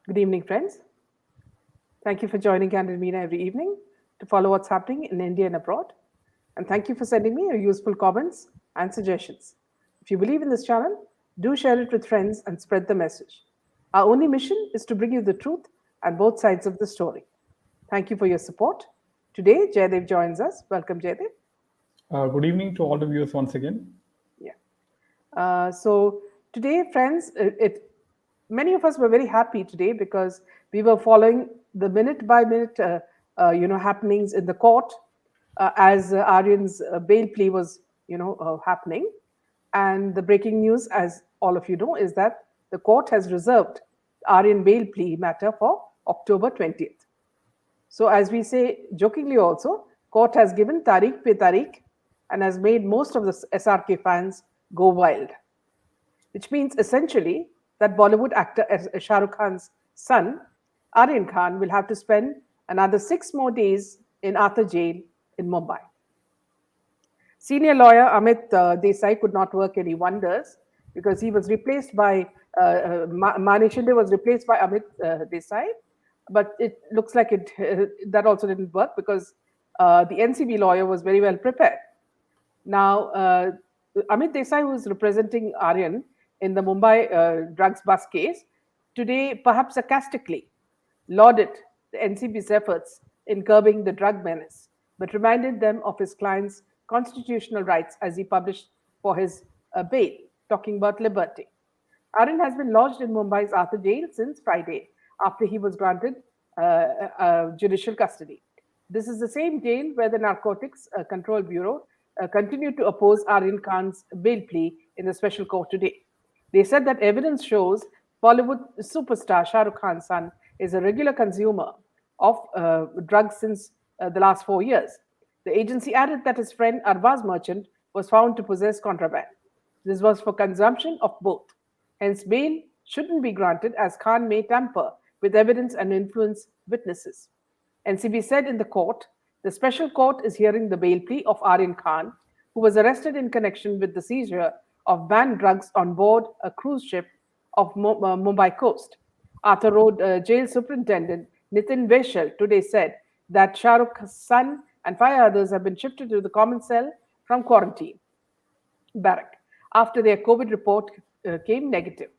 Good evening, friends. Thank you for joining Candid Meena every evening to follow what's happening in India and abroad. And thank you for sending me your useful comments and suggestions. If you believe in this channel, do share it with friends and spread the message. Our only mission is to bring you the truth and both sides of the story. Thank you for your support. Today, Jaydev joins us. Welcome, Jaydev. Good evening to all the viewers once again. Yeah. So today, friends, many of us were very happy today because we were following the minute by minute, happenings in the court as Aryan's bail plea was, happening. And the breaking news, as all of you know, is that the court has reserved Aryan bail plea matter for October 20th. So, as we say jokingly also, court has given Tariq pe Tariq and has made most of the SRK fans go wild, which means essentially that Bollywood actor Shah Rukh Khan's son, Aryan Khan, will have to spend another 6 more days in Arthur Jail in Mumbai. Senior lawyer Amit Desai could not work any wonders because he was replaced by Mani Shinde was replaced by Amit Desai, but it looks like it that also didn't work because the NCB lawyer was very well prepared. Now, Amit Desai, who is representing Aryan in the Mumbai drugs bust case, today perhaps sarcastically lauded the NCB's efforts in curbing the drug menace, but reminded them of his client's constitutional rights as he published for his bail, talking about liberty. Aryan has been lodged in Mumbai's Arthur jail since Friday after he was granted judicial custody. This is the same jail where the Narcotics Control Bureau continued to oppose Aryan Khan's bail plea in the special court today. They said that evidence shows Bollywood superstar Shah Rukh Khan's son is a regular consumer of drugs since the last 4 years. The agency added that his friend Arbaz Merchant was found to possess contraband. This was for consumption of both. Hence, bail shouldn't be granted as Khan may tamper with evidence and influence witnesses. NCB said in the court, the special court is hearing the bail plea of Aryan Khan, who was arrested in connection with the seizure of banned drugs on board a cruise ship of Mumbai coast. Arthur Road Jail Superintendent Nitin Veshal today said that Shah Rukh's son and 5 others have been shifted to the common cell from quarantine barrack after their COVID report came negative.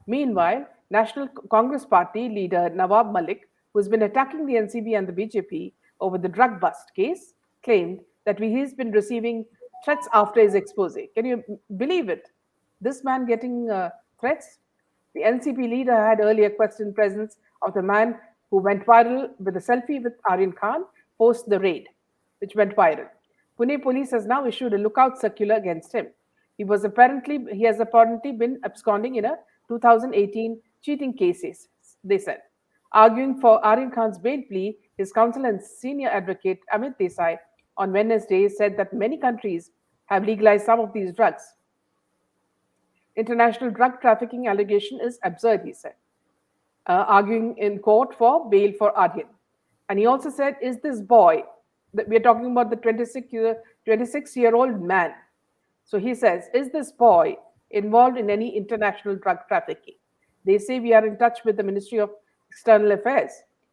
Meanwhile, National Congress Party leader Nawab Malik, who has been attacking the NCB and the BJP over the drug bust case, claimed that he's been receiving threats after his expose. Can you believe it? This man getting threats? The NCP leader had earlier questioned presence of the man who went viral with a selfie with Aryan Khan post the raid, which went viral. Pune police has now issued a lookout circular against him. He has apparently been absconding in a 2018 cheating cases, they said. Arguing for Aryan Khan's bail plea, his counsel and senior advocate Amit Desai on Wednesday said that many countries have legalized some of these drugs. International drug trafficking allegation is absurd, he said, arguing in court for bail for Aryan. And he also said, is this boy, that we are talking about the 26-year-old man. So he says, is this boy involved in any international drug trafficking? They say we are in touch with the Ministry of External Affairs.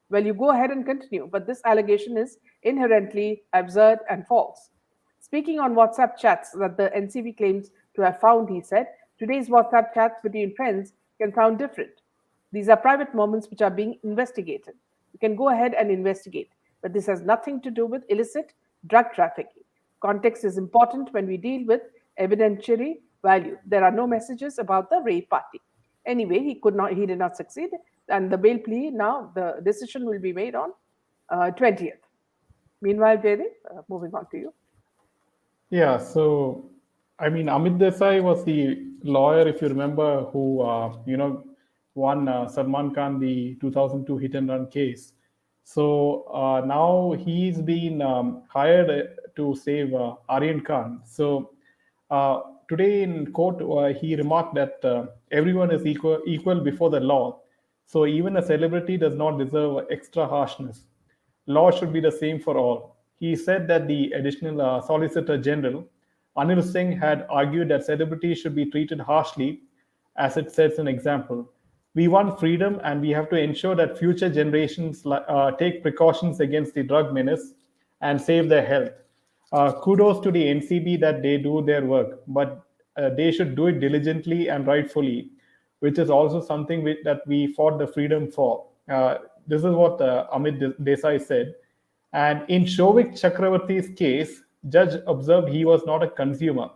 Well, you go ahead and continue, but this allegation is inherently absurd and false. Speaking on WhatsApp chats that the NCB claims to have found, he said, today's WhatsApp chats between friends can sound different. These are private moments which are being investigated. You can go ahead and investigate, but this has nothing to do with illicit drug trafficking. Context is important when we deal with evidentiary value. There are no messages about the rape party. Anyway, he did not succeed, and the bail plea now the decision will be made on 20th. Meanwhile, Jaydev, moving on to you. Yeah, so Amit Desai was the lawyer, if you remember, who won Salman Khan the 2002 hit and run case. So now he's been hired to save Aryan Khan. So today in court, he remarked that everyone is equal before the law. So even a celebrity does not deserve extra harshness. Law should be the same for all. He said that the additional Solicitor General, Anil Singh, had argued that celebrities should be treated harshly, as it sets an example. We want freedom, and we have to ensure that future generations take precautions against the drug menace and save their health. Kudos to the NCB that they do their work, but they should do it diligently and rightfully, which is also something that we fought the freedom for. This is what Amit Desai said. And in Shovik Chakravarti's case, judge observed he was not a consumer.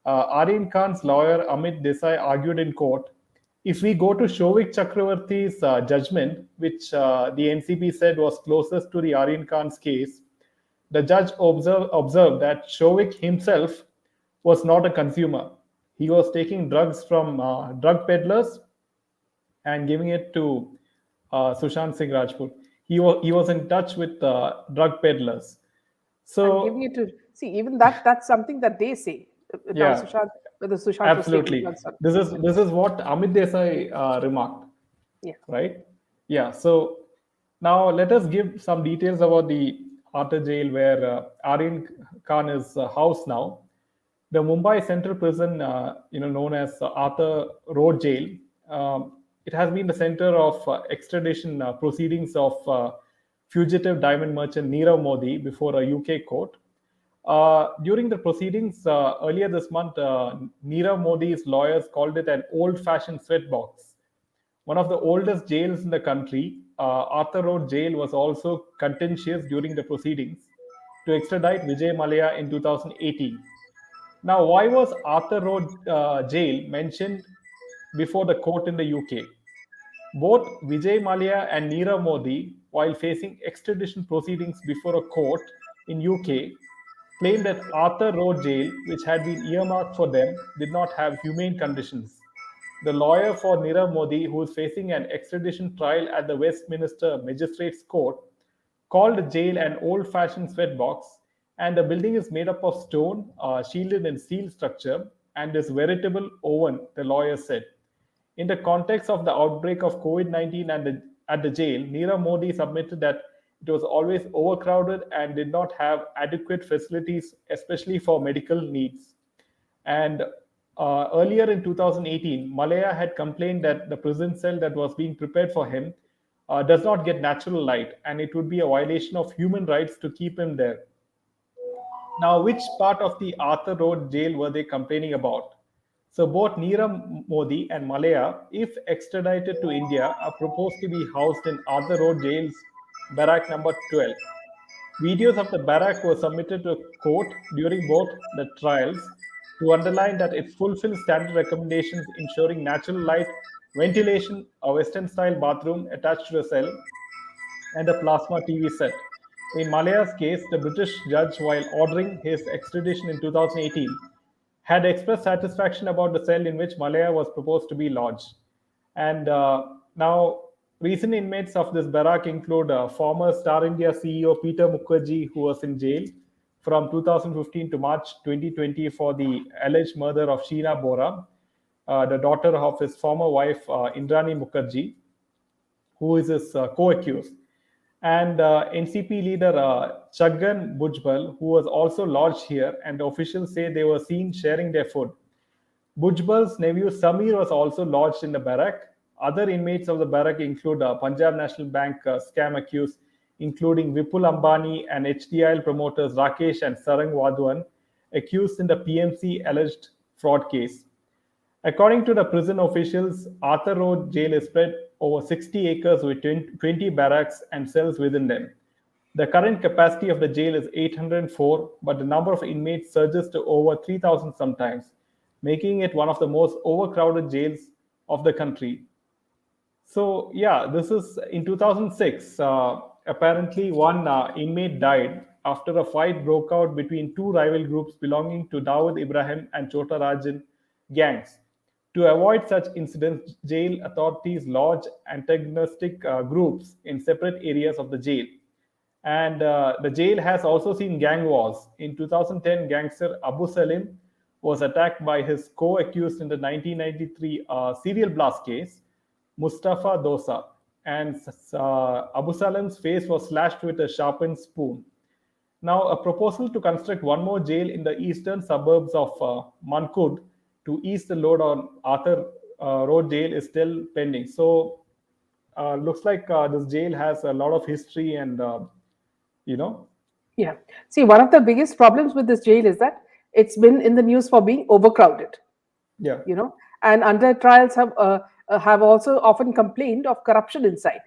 Aryan Khan's lawyer Amit Desai argued in court, if we go to Shovik Chakravarti's judgment, which the NCB said was closest to the Aryan Khan's case, the judge observed that Shovik himself was not a consumer. He was taking drugs from drug peddlers and giving it to Sushant Singh Rajput. He was in touch with drug peddlers. And giving So it to see, even that's something that they say. Now yeah, Sushant, whether Sushant was taking absolutely. drugs or This is what Amit Desai remarked, yeah. right? Yeah. So now let us give some details about the Arthur jail where Aryan Khan is housed now. The Mumbai Central Prison, known as Arthur Road Jail, it has been the center of extradition proceedings of fugitive diamond merchant Nirav Modi before a UK court. During the proceedings earlier this month, Nirav Modi's lawyers called it an old-fashioned sweatbox. One of the oldest jails in the country, Arthur Road Jail was also contentious during the proceedings to extradite Vijay Mallya in 2018. Now, why was Arthur Road Jail mentioned before the court in the UK? Both Vijay Mallya and Nirav Modi, while facing extradition proceedings before a court in UK, claimed that Arthur Road Jail, which had been earmarked for them, did not have humane conditions. The lawyer for Nirav Modi, who is facing an extradition trial at the Westminster Magistrates Court, called the jail an old fashioned sweatbox, and the building is made up of stone, shielded in steel structure, and is veritable oven, the lawyer said. In the context of the outbreak of COVID 19 at the jail, Nirav Modi submitted that it was always overcrowded and did not have adequate facilities, especially for medical needs. And earlier in 2018, Malaya had complained that the prison cell that was being prepared for him does not get natural light, and it would be a violation of human rights to keep him there. Now, which part of the Arthur Road jail were they complaining about? So, both Nirav Modi and Malaya, if extradited to India, are proposed to be housed in Arthur Road jail's barrack number 12. Videos of the barrack were submitted to court during both the trials to underline that it fulfills standard recommendations ensuring natural light, ventilation, a Western style bathroom attached to the cell, and a plasma TV set. In Malaya's case, the British judge, while ordering his extradition in 2018, had expressed satisfaction about the cell in which Malaya was proposed to be lodged. And now, recent inmates of this barrack include former Star India CEO Peter Mukherjee, who was in jail from 2015 to March 2020 for the alleged murder of Sheena Bora, the daughter of his former wife Indrani Mukherjee, who is his co-accused, and NCP leader Chaggan Bhujbal, who was also lodged here, and officials say they were seen sharing their food. Bhujbal's nephew Samir was also lodged in the barrack. Other inmates of the barrack include Punjab National Bank scam accused, including Vipul Ambani and HDIL promoters Rakesh and Sarang Wadwan, accused in the PMC alleged fraud case. According to the prison officials, Arthur Road jail is spread over 60 acres with 20 barracks and cells within them. The current capacity of the jail is 804, but the number of inmates surges to over 3,000 sometimes, making it one of the most overcrowded jails of the country. So, yeah, this is in 2006. Apparently, one inmate died after a fight broke out between two rival groups belonging to Dawood Ibrahim and Chota Rajan gangs. To avoid such incidents, jail authorities lodge antagonistic groups in separate areas of the jail. And the jail has also seen gang wars. In 2010, gangster Abu Salim was attacked by his co accused in the 1993 serial blast case, Mustafa Dosa. And Abu Salim's face was slashed with a sharpened spoon. Now, a proposal to construct one more jail in the eastern suburbs of Mankud to ease the load on Arthur Road jail is still pending. So looks like this jail has a lot of history and you know, Yeah. See, one of the biggest problems with this jail is that it's been in the news for being overcrowded. yeah, You know, and under trials have also often complained of corruption inside,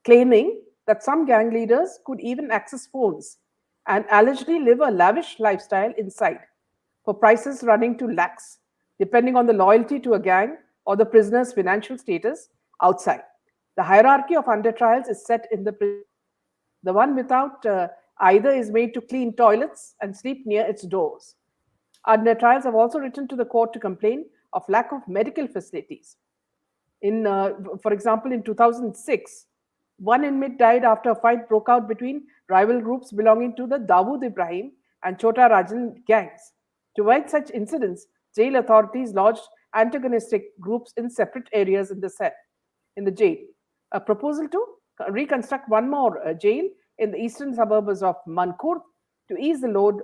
claiming that some gang leaders could even access phones and allegedly live a lavish lifestyle inside for prices running to lakhs, depending on the loyalty to a gang or the prisoner's financial status outside. The hierarchy of under trials is set in the prison. The one without either is made to clean toilets and sleep near its doors. Under trials have also written to the court to complain of lack of medical facilities. For example, in 2006, one inmate died after a fight broke out between rival groups belonging to the Dawood Ibrahim and Chota Rajan gangs. To avoid such incidents, jail authorities lodged antagonistic groups in separate areas in the jail. A proposal to reconstruct one more jail in the eastern suburbs of Mankur to ease the load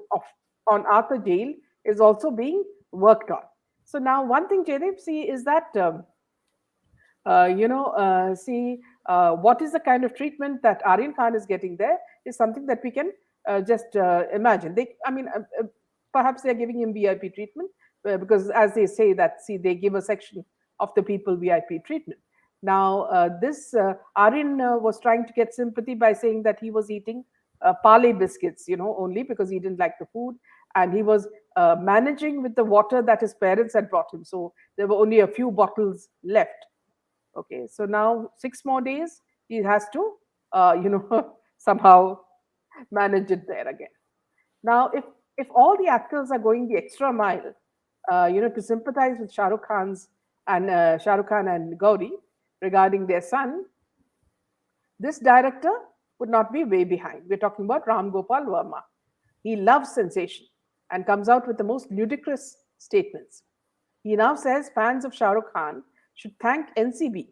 on Arthur Jail is also being worked on. So now, one thing, Jaydev, see is that see what is the kind of treatment that Aryan Khan is getting there is something that we can just imagine. Perhaps they are giving him VIP treatment because, as they say, that see they give a section of the people VIP treatment. Now, this Aryan was trying to get sympathy by saying that he was eating parley biscuits, only because he didn't like the food, and he was managing with the water that his parents had brought him. So there were only a few bottles left. Okay, so now 6 more days he has to, somehow manage it there again. Now, if all the actors are going the extra mile, to sympathize with Shah Rukh Khan and Gauri regarding their son, this director would not be way behind. We're talking about Ram Gopal Verma. He loves sensation and comes out with the most ludicrous statements. He now says fans of Shah Rukh Khan should thank NCB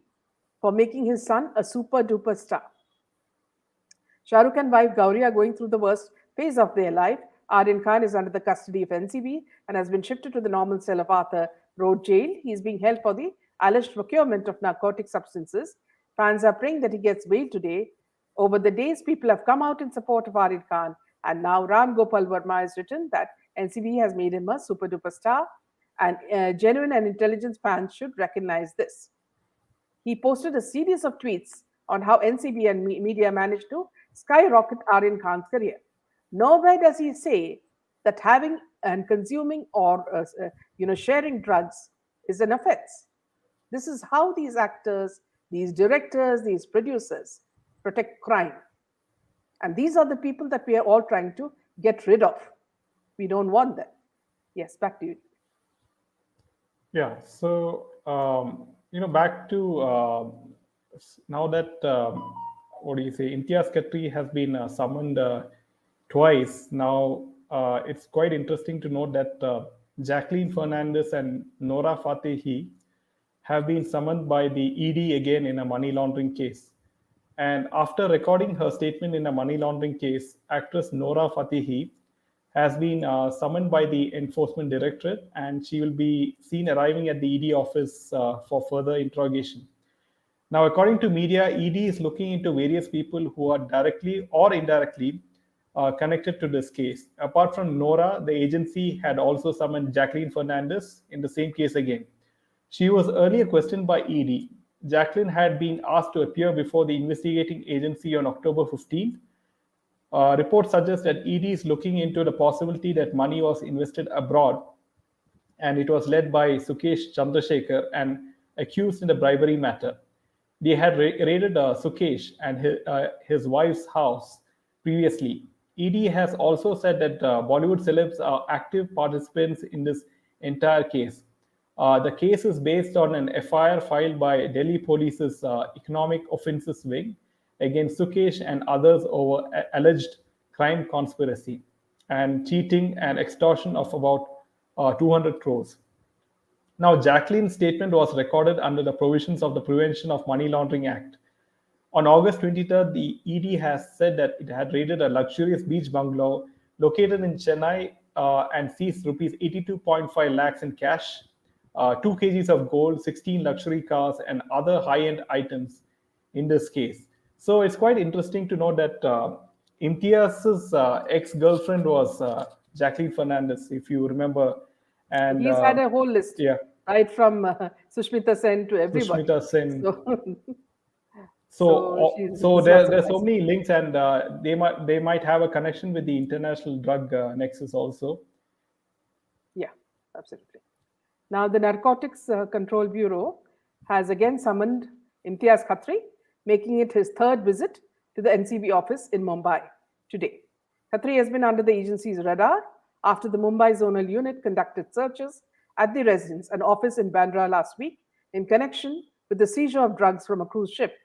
for making his son a super duper star. Shah Rukh and wife Gauri are going through the worst phase of their life. Aryan Khan is under the custody of NCB and has been shifted to the normal cell of Arthur Road Jail. He is being held for the alleged procurement of narcotic substances. Fans are praying that he gets bail today. Over the days, people have come out in support of Aryan Khan, and now Ram Gopal Verma has written that NCB has made him a super duper star, and genuine and intelligent fans should recognize this. He posted a series of tweets on how NCB and media managed to skyrocket Aryan Khan's career. Nowhere does he say that having and consuming or sharing drugs is an offense. This is how these actors, these directors, these producers protect crime. And these are the people that we are all trying to get rid of. We don't want them. Yes, back to you. yeah. So back to now that what do you say? Imtiaz Khatri has been summoned twice now. It's quite interesting to note that Jacqueline Fernandez and Nora Fatehi have been summoned by the ED again in a money laundering case. And after recording her statement in a money laundering case, actress Nora Fatehi has been summoned by the Enforcement Directorate, and she will be seen arriving at the ED office for further interrogation. Now, according to media, ED is looking into various people who are directly or indirectly connected to this case. Apart from Nora, the agency had also summoned Jacqueline Fernandez in the same case again. She was earlier questioned by ED. Jacqueline had been asked to appear before the investigating agency on October 15th. Reports suggest that ED is looking into the possibility that money was invested abroad, and it was led by Sukesh Chandrasekhar and accused in the bribery matter. They had raided Sukesh and his wife's house previously. ED has also said that Bollywood celebs are active participants in this entire case. The case is based on an FIR filed by Delhi Police's Economic Offences Wing against Sukesh and others over alleged crime conspiracy and cheating and extortion of about 200 crores. Now, Jacqueline's statement was recorded under the provisions of the Prevention of Money Laundering Act. On August 23rd, the ED has said that it had raided a luxurious beach bungalow located in Chennai and seized rupees 82.5 lakhs in cash, 2 kgs of gold, 16 luxury cars, and other high-end items in this case. So it's quite interesting to know that Imtiaz's ex-girlfriend was Jacqueline Fernandez, if you remember, and He's had a whole list, yeah, right from Sushmita Sen to everybody. Sushmita Sen. So, So, so so it's not there's so surprising. many links, and they might have a connection with the international drug nexus also. Yeah, absolutely. Now, the Narcotics Control Bureau has again summoned Imtiaz Khatri, making it his third visit to the NCB office in Mumbai today. Khatri has been under the agency's radar after the Mumbai Zonal Unit conducted searches at the residence and office in Bandra last week in connection with the seizure of drugs from a cruise ship.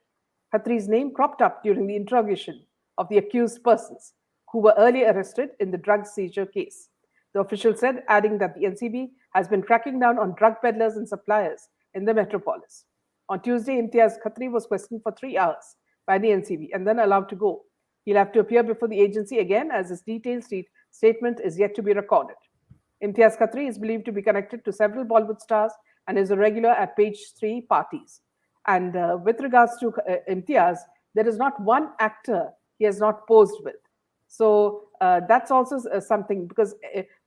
Khatri's name cropped up during the interrogation of the accused persons who were earlier arrested in the drug seizure case. The official said, adding that the NCB has been cracking down on drug peddlers and suppliers in the metropolis. On Tuesday, Imtiaz Khatri was questioned for 3 hours by the NCB and then allowed to go. He'll have to appear before the agency again as his detailed statement is yet to be recorded. Imtiaz Khatri is believed to be connected to several Bollywood stars and is a regular at page 3 parties. And with regards to Imtiaz, there is not one actor he has not posed with. So that's also something because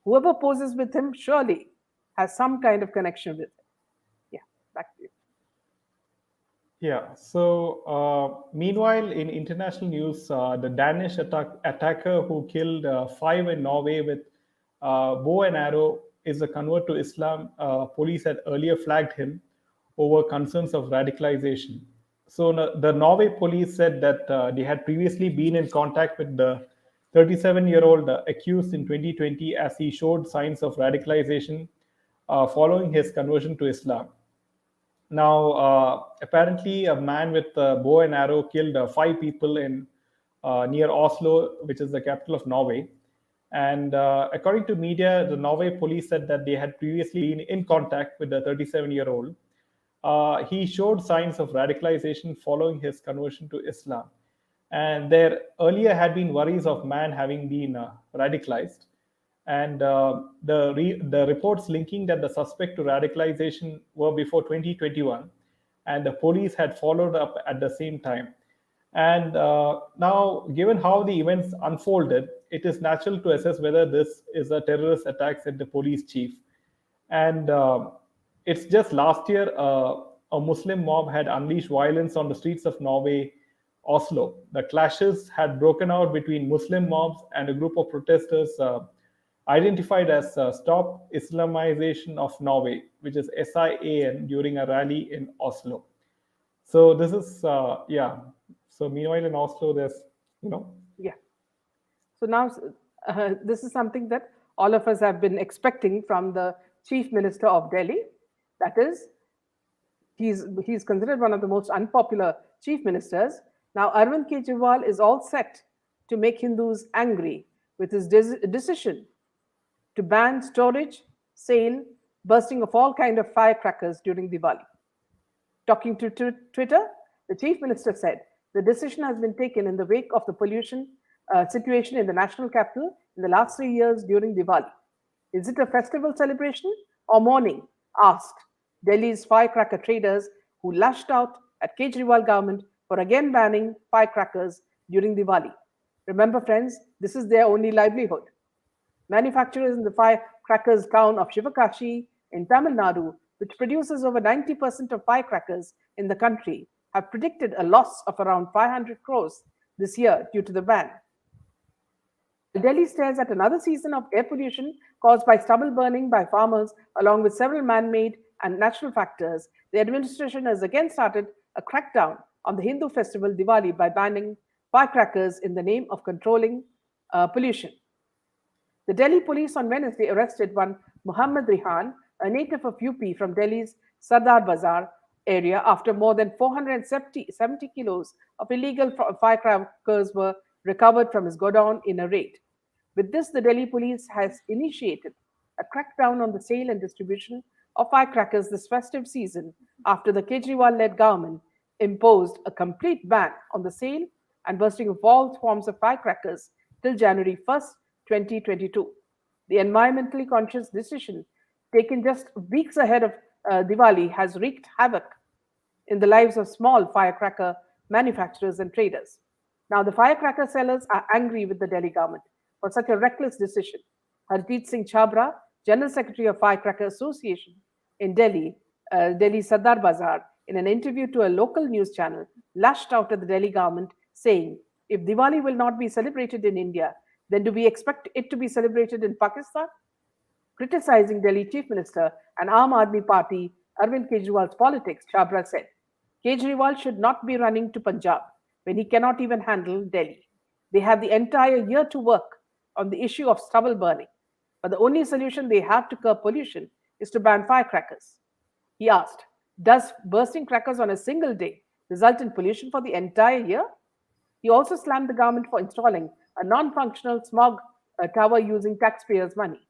whoever poses with him surely has some kind of connection with him. Yeah, back to you. Yeah. So, meanwhile, in international news, the Danish attacker who killed 5 in Norway with bow and arrow is a convert to Islam. Police had earlier flagged him over concerns of radicalization. So, the Norway police said that they had previously been in contact with the 37-year-old accused in 2020 as he showed signs of radicalization following his conversion to Islam. Now, apparently, a man with a bow and arrow killed 5 people in near Oslo, which is the capital of Norway. And according to media, the Norway police said that they had previously been in contact with the 37-year-old. He showed signs of radicalization following his conversion to Islam. And there earlier had been worries of man having been radicalized. And the reports linking that the suspect to radicalization were before 2021, and the police had followed up at the same time. And now, given how the events unfolded, it is natural to assess whether this is a terrorist attack, said the police chief. And it's just last year, a Muslim mob had unleashed violence on the streets of Norway, Oslo. The clashes had broken out between Muslim mobs and a group of protesters identified as Stop Islamization of Norway, which is SIAN, during a rally in Oslo. So this is, yeah. So meanwhile in Oslo, there's, Yeah. So now this is something that all of us have been expecting from the Chief Minister of Delhi. That is, he's considered one of the most unpopular chief ministers. Now, Arvind Kejriwal is all set to make Hindus angry with his decision to ban storage, sale, bursting of all kind of firecrackers during Diwali. Talking to Twitter, the chief minister said the decision has been taken in the wake of the pollution situation in the national capital in the last 3 years during Diwali. Is it a festival celebration or mourning? Asked Delhi's firecracker traders who lashed out at Kejriwal government for again banning firecrackers during Diwali. Remember, friends, this is their only livelihood. Manufacturers in the firecrackers town of Shivakashi in Tamil Nadu, which produces over 90% of firecrackers in the country, have predicted a loss of around 500 crores this year due to the ban. Delhi stares at another season of air pollution caused by stubble burning by farmers, along with several man made and natural factors. The administration has again started a crackdown on the Hindu festival Diwali by banning firecrackers in the name of controlling pollution. The Delhi police on Wednesday arrested one Muhammad Rihan, a native of UP from Delhi's Sardar Bazar area, after more than 470 kilos of illegal firecrackers were recovered from his godown in a raid. With this, the Delhi police has initiated a crackdown on the sale and distribution of firecrackers this festive season after the Kejriwal-led government imposed a complete ban on the sale and bursting of all forms of firecrackers till January 1st, 2022. The environmentally conscious decision, taken just weeks ahead of Diwali has wreaked havoc in the lives of small firecracker manufacturers and traders. Now, the firecracker sellers are angry with the Delhi government for such a reckless decision. Harjeet Singh Chhabra, General Secretary of Firecracker Association in Delhi Sardar Bazar, in an interview to a local news channel, lashed out at the Delhi government, saying, "If Diwali will not be celebrated in India, then do we expect it to be celebrated in Pakistan?" Criticizing Delhi Chief Minister and Aam Aadmi Party Arvind Kejriwal's politics, Chhabra said, Kejriwal should not be running to Punjab when he cannot even handle Delhi. They have the entire year to work on the issue of stubble burning, but the only solution they have to curb pollution is to ban firecrackers. He asked, does bursting crackers on a single day result in pollution for the entire year? He also slammed the government for installing a non functional smog tower using taxpayers' money.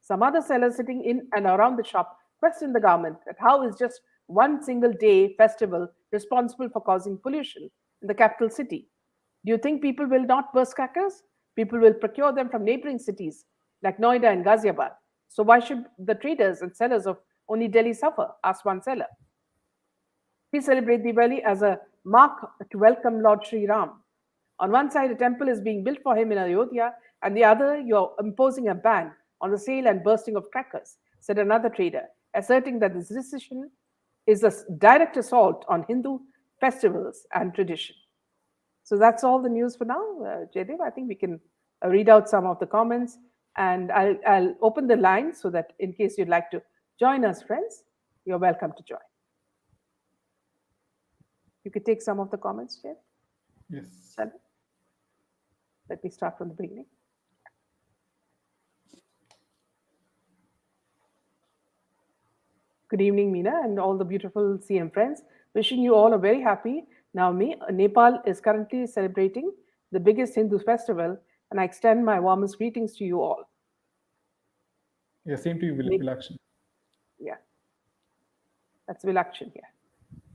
Some other sellers sitting in and around the shop questioned the government that how is just one single day festival responsible for causing pollution in the capital city? Do you think people will not burst crackers? People will procure them from neighboring cities like Noida and Ghaziabad. So why should the traders and sellers of only Delhi suffer? Asked one seller. We celebrate Diwali as a mark to welcome Lord Sri Ram. On one side, a temple is being built for him in Ayodhya, and the other, you're imposing a ban on the sale and bursting of crackers, said another trader, asserting that this decision is a direct assault on Hindu festivals and tradition. So that's all the news for now, Jaydev. I think we can read out some of the comments, and I'll open the line so that in case you'd like to join us, friends, you're welcome to join. You could take some of the comments, Jay. Yes. Shall we? Let me start from the beginning. Good evening, Meena, and all the beautiful CM friends. Wishing you all a very happy Navami. Nepal is currently celebrating the biggest Hindu festival, and I extend my warmest greetings to you all. Yeah, same to you, Vilakshan. Yeah, that's Vilakshan here.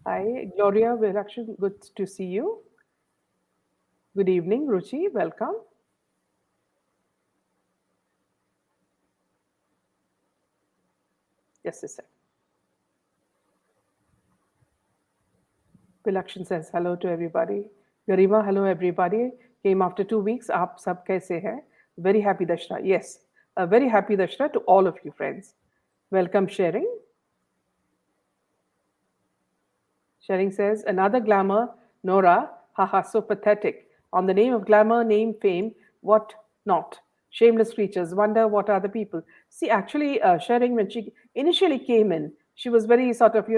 Hi, Gloria Vilakshan, good to see you. Good evening, Ruchi, welcome. Just a sec. Vilakshan says hello to everybody. Garima, hello everybody. Came after 2 weeks. Aap sab kaise hai? Very happy Dashra. Yes, a very happy Dashra to all of you friends. Welcome sharing. Sharing says, another glamour, Nora, haha, so pathetic. On the name of glamour, name, fame, what not? Shameless creatures, wonder what are the people. See, actually, Sharing, when she initially came in, she was very sort of,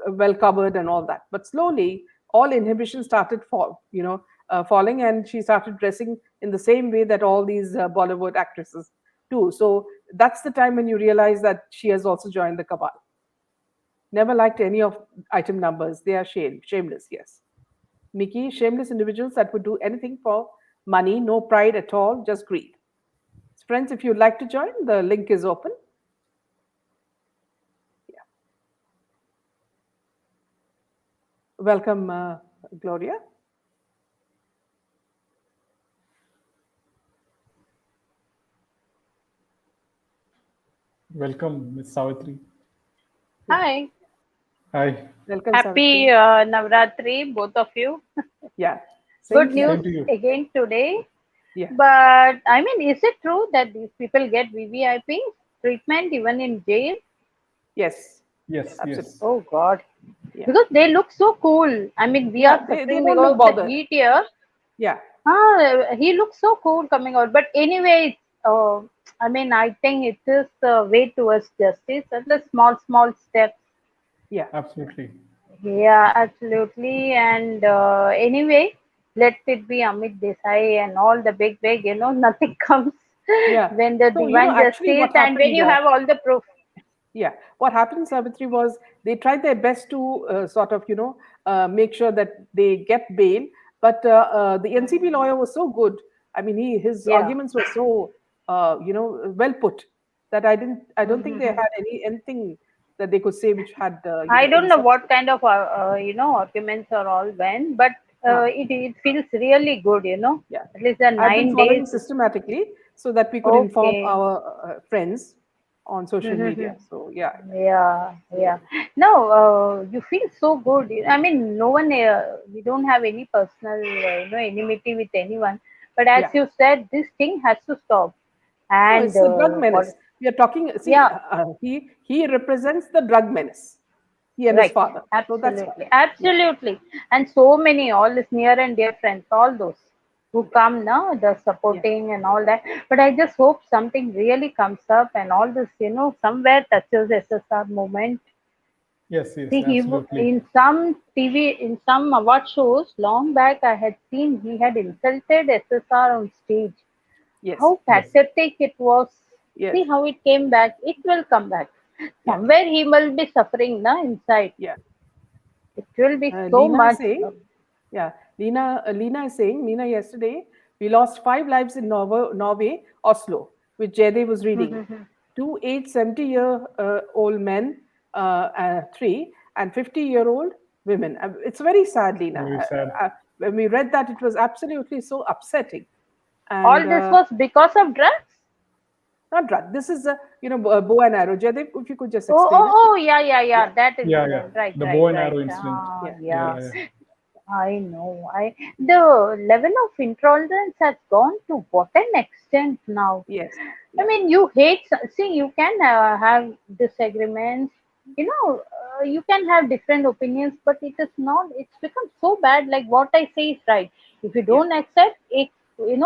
well covered and all that. But slowly, all inhibition started falling, and she started dressing in the same way that all these Bollywood actresses do. So that's the time when you realize that she has also joined the cabal. Never liked any of item numbers. They are shameless, yes. Mickey, shameless individuals that would do anything for money, no pride at all, just greed. Friends, if you'd like to join, the link is open. Yeah. Welcome, Gloria. Welcome, Ms. Savitri. Hi. Hi. Welcome, Happy Savitri. Navratri, both of you. Yeah. Good Here. news Same to you. again today. Yeah. But I mean, is it true that these people get VVIP treatment even in jail? Yes. Yes, Absolutely. yes. Oh God. Yeah. Because they look so cool. I mean, we Yeah, are they suffering don't because look of the bothered. heat here. Yeah. He looks so cool coming out. But anyway, I mean, I think it is the way towards justice and the small steps. Yeah. Absolutely. Yeah, absolutely. And anyway, let it be Amit Desai and all the big, nothing comes Yeah. when the So, divine actually justice what and when happened, you have all the proof. yeah, what happened, Savitri, was they tried their best to sort of, make sure that they get bail. But the NCP lawyer was so good. I mean, his Yeah. arguments were so, well put that I don't think they Mhm. had anything that they could say which had, I any don't know what substance. kind of, arguments are all when, but Huh. it feels really good. Yeah. At least the I've been 9 days. following systematically so that we could inform Okay. our friends. on social media. So yeah, Yeah, yeah, yeah. No, you feel so good. I mean, no one, we don't have any personal, enmity with anyone. But as yeah. you said, this thing has to stop. No, And it's the drug menace. We are talking. See, yeah, he represents the drug menace. He and his right. father. So that's why. Absolutely, Yeah, absolutely. And so many, all his near and dear friends, all those who yeah, come now, the yeah, supporting and all that. But I just hope something really comes up and all this, somewhere touches SSR movement. Yes, yes, See, absolutely. in some TV, in some award shows, long back, I had seen he had insulted SSR on stage. yes, How Yes. pathetic it was. yes, See how it came back. It will come back. yeah, Somewhere he will be suffering na, inside. yeah. It will be so Lena is much. saying, yeah, Lena is saying, Lena, yesterday we lost 5 lives in Norway, Oslo, which Jaydev was reading. Two 70-year old men, three, and 50-year-old women. It's very sad, Lena. Very sad. When we read that, it was absolutely so upsetting. And All this was because of drugs? not drug. This is a bow and arrow. Jaydev, if you could just Oh, explain oh, it. oh, yeah, yeah, Yeah, yeah. That Yeah, yeah. incident. Right, The bow right, and right. arrow incident. Ah, yeah, yeah. Yeah, yeah. I know. The level of intolerance has gone to what an extent now. yes, I yeah, mean, you hate. See, you can have disagreements. You can have different opinions, but it is not. It's become so bad. Like what I say is right. If you yeah, don't accept it,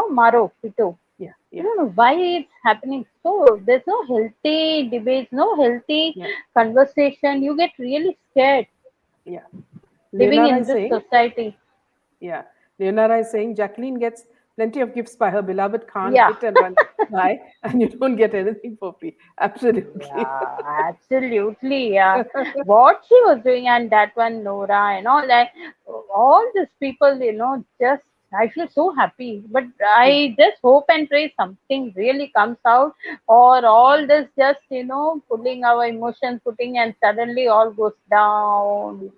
maro pito. yeah, I yeah, don't know why it's happening. So there's no healthy debates, no healthy yeah, conversation. You get really scared yeah. living Leonara in is this saying, society. yeah, Leonara is saying Jacqueline gets plenty of gifts by her beloved Khan, Yeah. hit and run by, and you don't get anything for free. Absolutely. Yeah, absolutely. Yeah, what she was doing, and that one Nora and all these people, just I feel so happy. But Yeah, I just hope and pray something really comes out, or all this just pulling our emotions, putting, and suddenly all goes down.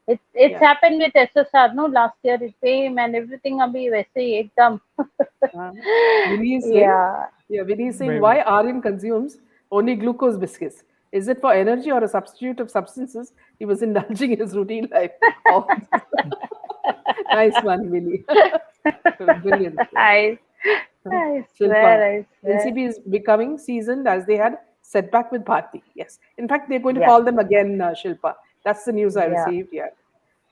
It's yeah. happened with SSR. No, last year it came and everything. Abhi वैसे ही एकदम. Uh, Vinny is saying, Yeah. yeah, Vinny is saying, Very, why Aryan consumes only glucose biscuits? Is it for energy or a substitute of substances he was indulging in his routine life? Oh, nice one, Vinny. Brilliant. I I Shilpa. swear, I swear. NCB is becoming seasoned as they had setback with Bharti. Yes. In fact, they're going to Yeah, call them again, Shilpa. That's the news I yeah. received. Yeah.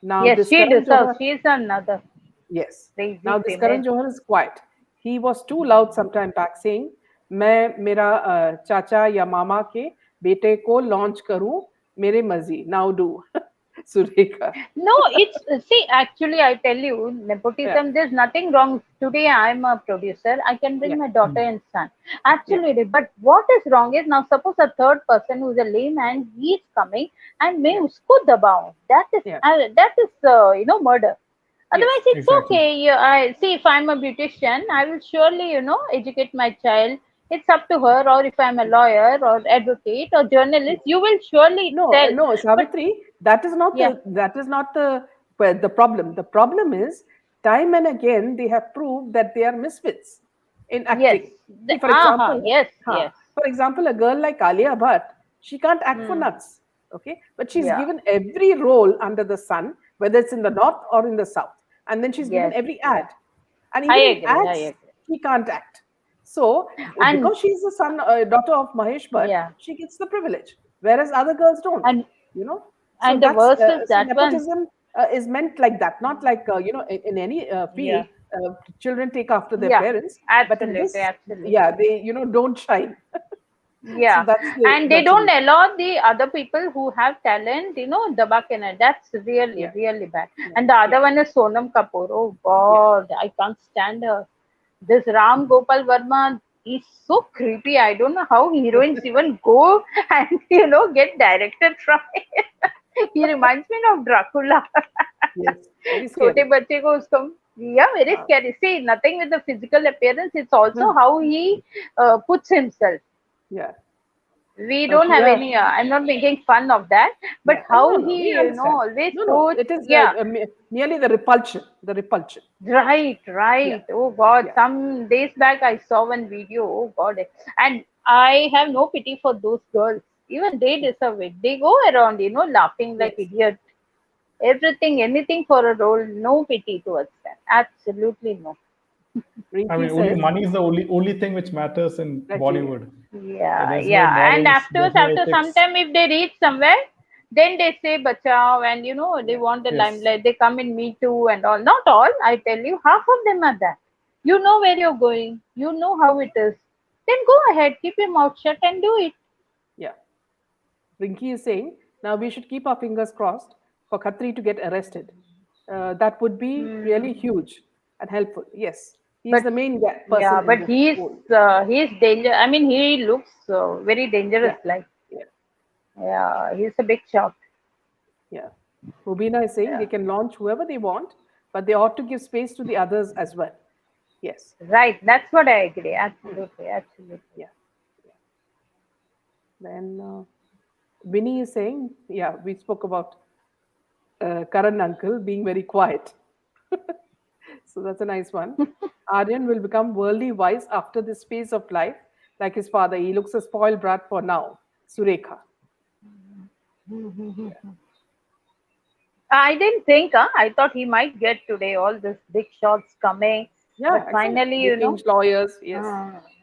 Now, Yes, this she Karan deserves. Johar, She is another yes. crazy Now, this female. Karan Johar is quiet. He was too loud sometime back saying, मैं मेरा चाचा या मामा के बेटे को launch करूं मेरे मर्जी now do Surekha No, it's see. Actually, I tell you, yeah nepotism. There's nothing wrong. Today, I'm a producer. I can bring yeah my daughter and son. yeah Absolutely. But what is wrong is now. Suppose a third person who's a layman, he is coming and मैं yeah उसको दबाऊं. yeah That is murder. yes Otherwise, it's exactly. okay. I see if I'm a beautician, I will surely, educate my child. It's up to her, or if I'm a lawyer or advocate or journalist, you will surely no, tell. no, But Savitri, yeah, that is not the well, the problem. The problem is time and again they have proved that they are misfits in yes, acting. See, for example, yes, yes. a girl like Alia Bhatt, she can't act for Hmm. nuts, okay? But she's Yeah, given every role under the sun, whether it's in the north or in the south, and then she's given yes, every yeah. ad, and I even in agree. I ads, agree. she can't act. So And because she's the daughter of Mahesh Bhatt, yeah, she gets the privilege, whereas other girls don't. and You know, so and the that's worst is so that one. nepotism is meant like that, not like in any field, Yeah, children take after their yeah. parents, but in Absolutely, this, yeah, absolutely. they don't shine. So Yeah, and they that's the don't reason. allow the other people who have talent, the buck in it. That's really, Yeah, really bad. yeah, And the yeah, other one is Sonam Kapoor. Oh yeah. God, I can't stand her. This Ram Gopal Verma is so creepy. I don't know how heroines even go and get directed from it. He reminds me of Dracula. Yes, very छोटे scary. बच्चे को उसको yeah, very Uh, scary. See, nothing with the physical appearance. It's also how he puts himself. yeah. We don't have Priya, any. I'm not making fun of that, but yeah. No, how no, no. We he, understand. always No, no. puts. It is Yeah, merely the repulsion. The repulsion. right, Yeah, right. Oh God, yeah, some days back I saw one video. Oh God, and I have no pity for those girls. Even they deserve it. They go around, laughing like Yes. idiots. Everything, anything for a role, no pity towards them. Absolutely no. I Rinky mean, only says, money is the only thing which matters in exactly. Bollywood. Yeah, There's no yeah. And morals, there's afterwards, no after some ethics. time, if they reach somewhere, then they say bachao and they Yeah. want the Yes. limelight. They come in Me Too and all. Not all, I tell you, half of them are that. You know where you're going, you know how it is. Then go ahead, keep your mouth shut and do it. Yeah. Rinky is saying, now we should keep our fingers crossed for Khatri to get arrested. That would be really Hmm. huge and helpful. Yes, he's But the main yeah, person in but this he's whole. he's danger. I mean, he looks very dangerous. Yeah, Like, yeah, yeah, he's a big shot. yeah. Mubina is saying they Yeah. can launch whoever they want, but they ought to give space to the others as well. Yes. Right. That's what I agree. Hmm. Absolutely. Absolutely. Yeah, yeah. Then Vinny is saying, yeah, we spoke about Karan uncle being very quiet. So that's a nice one. Aryan will become worldly wise after this phase of life, like his father. He looks a spoiled brat for now. Surekha. Yeah, I didn't think, I thought he might get today all this big shots coming, yeah, but excellent. finally, They changed lawyers. Yes.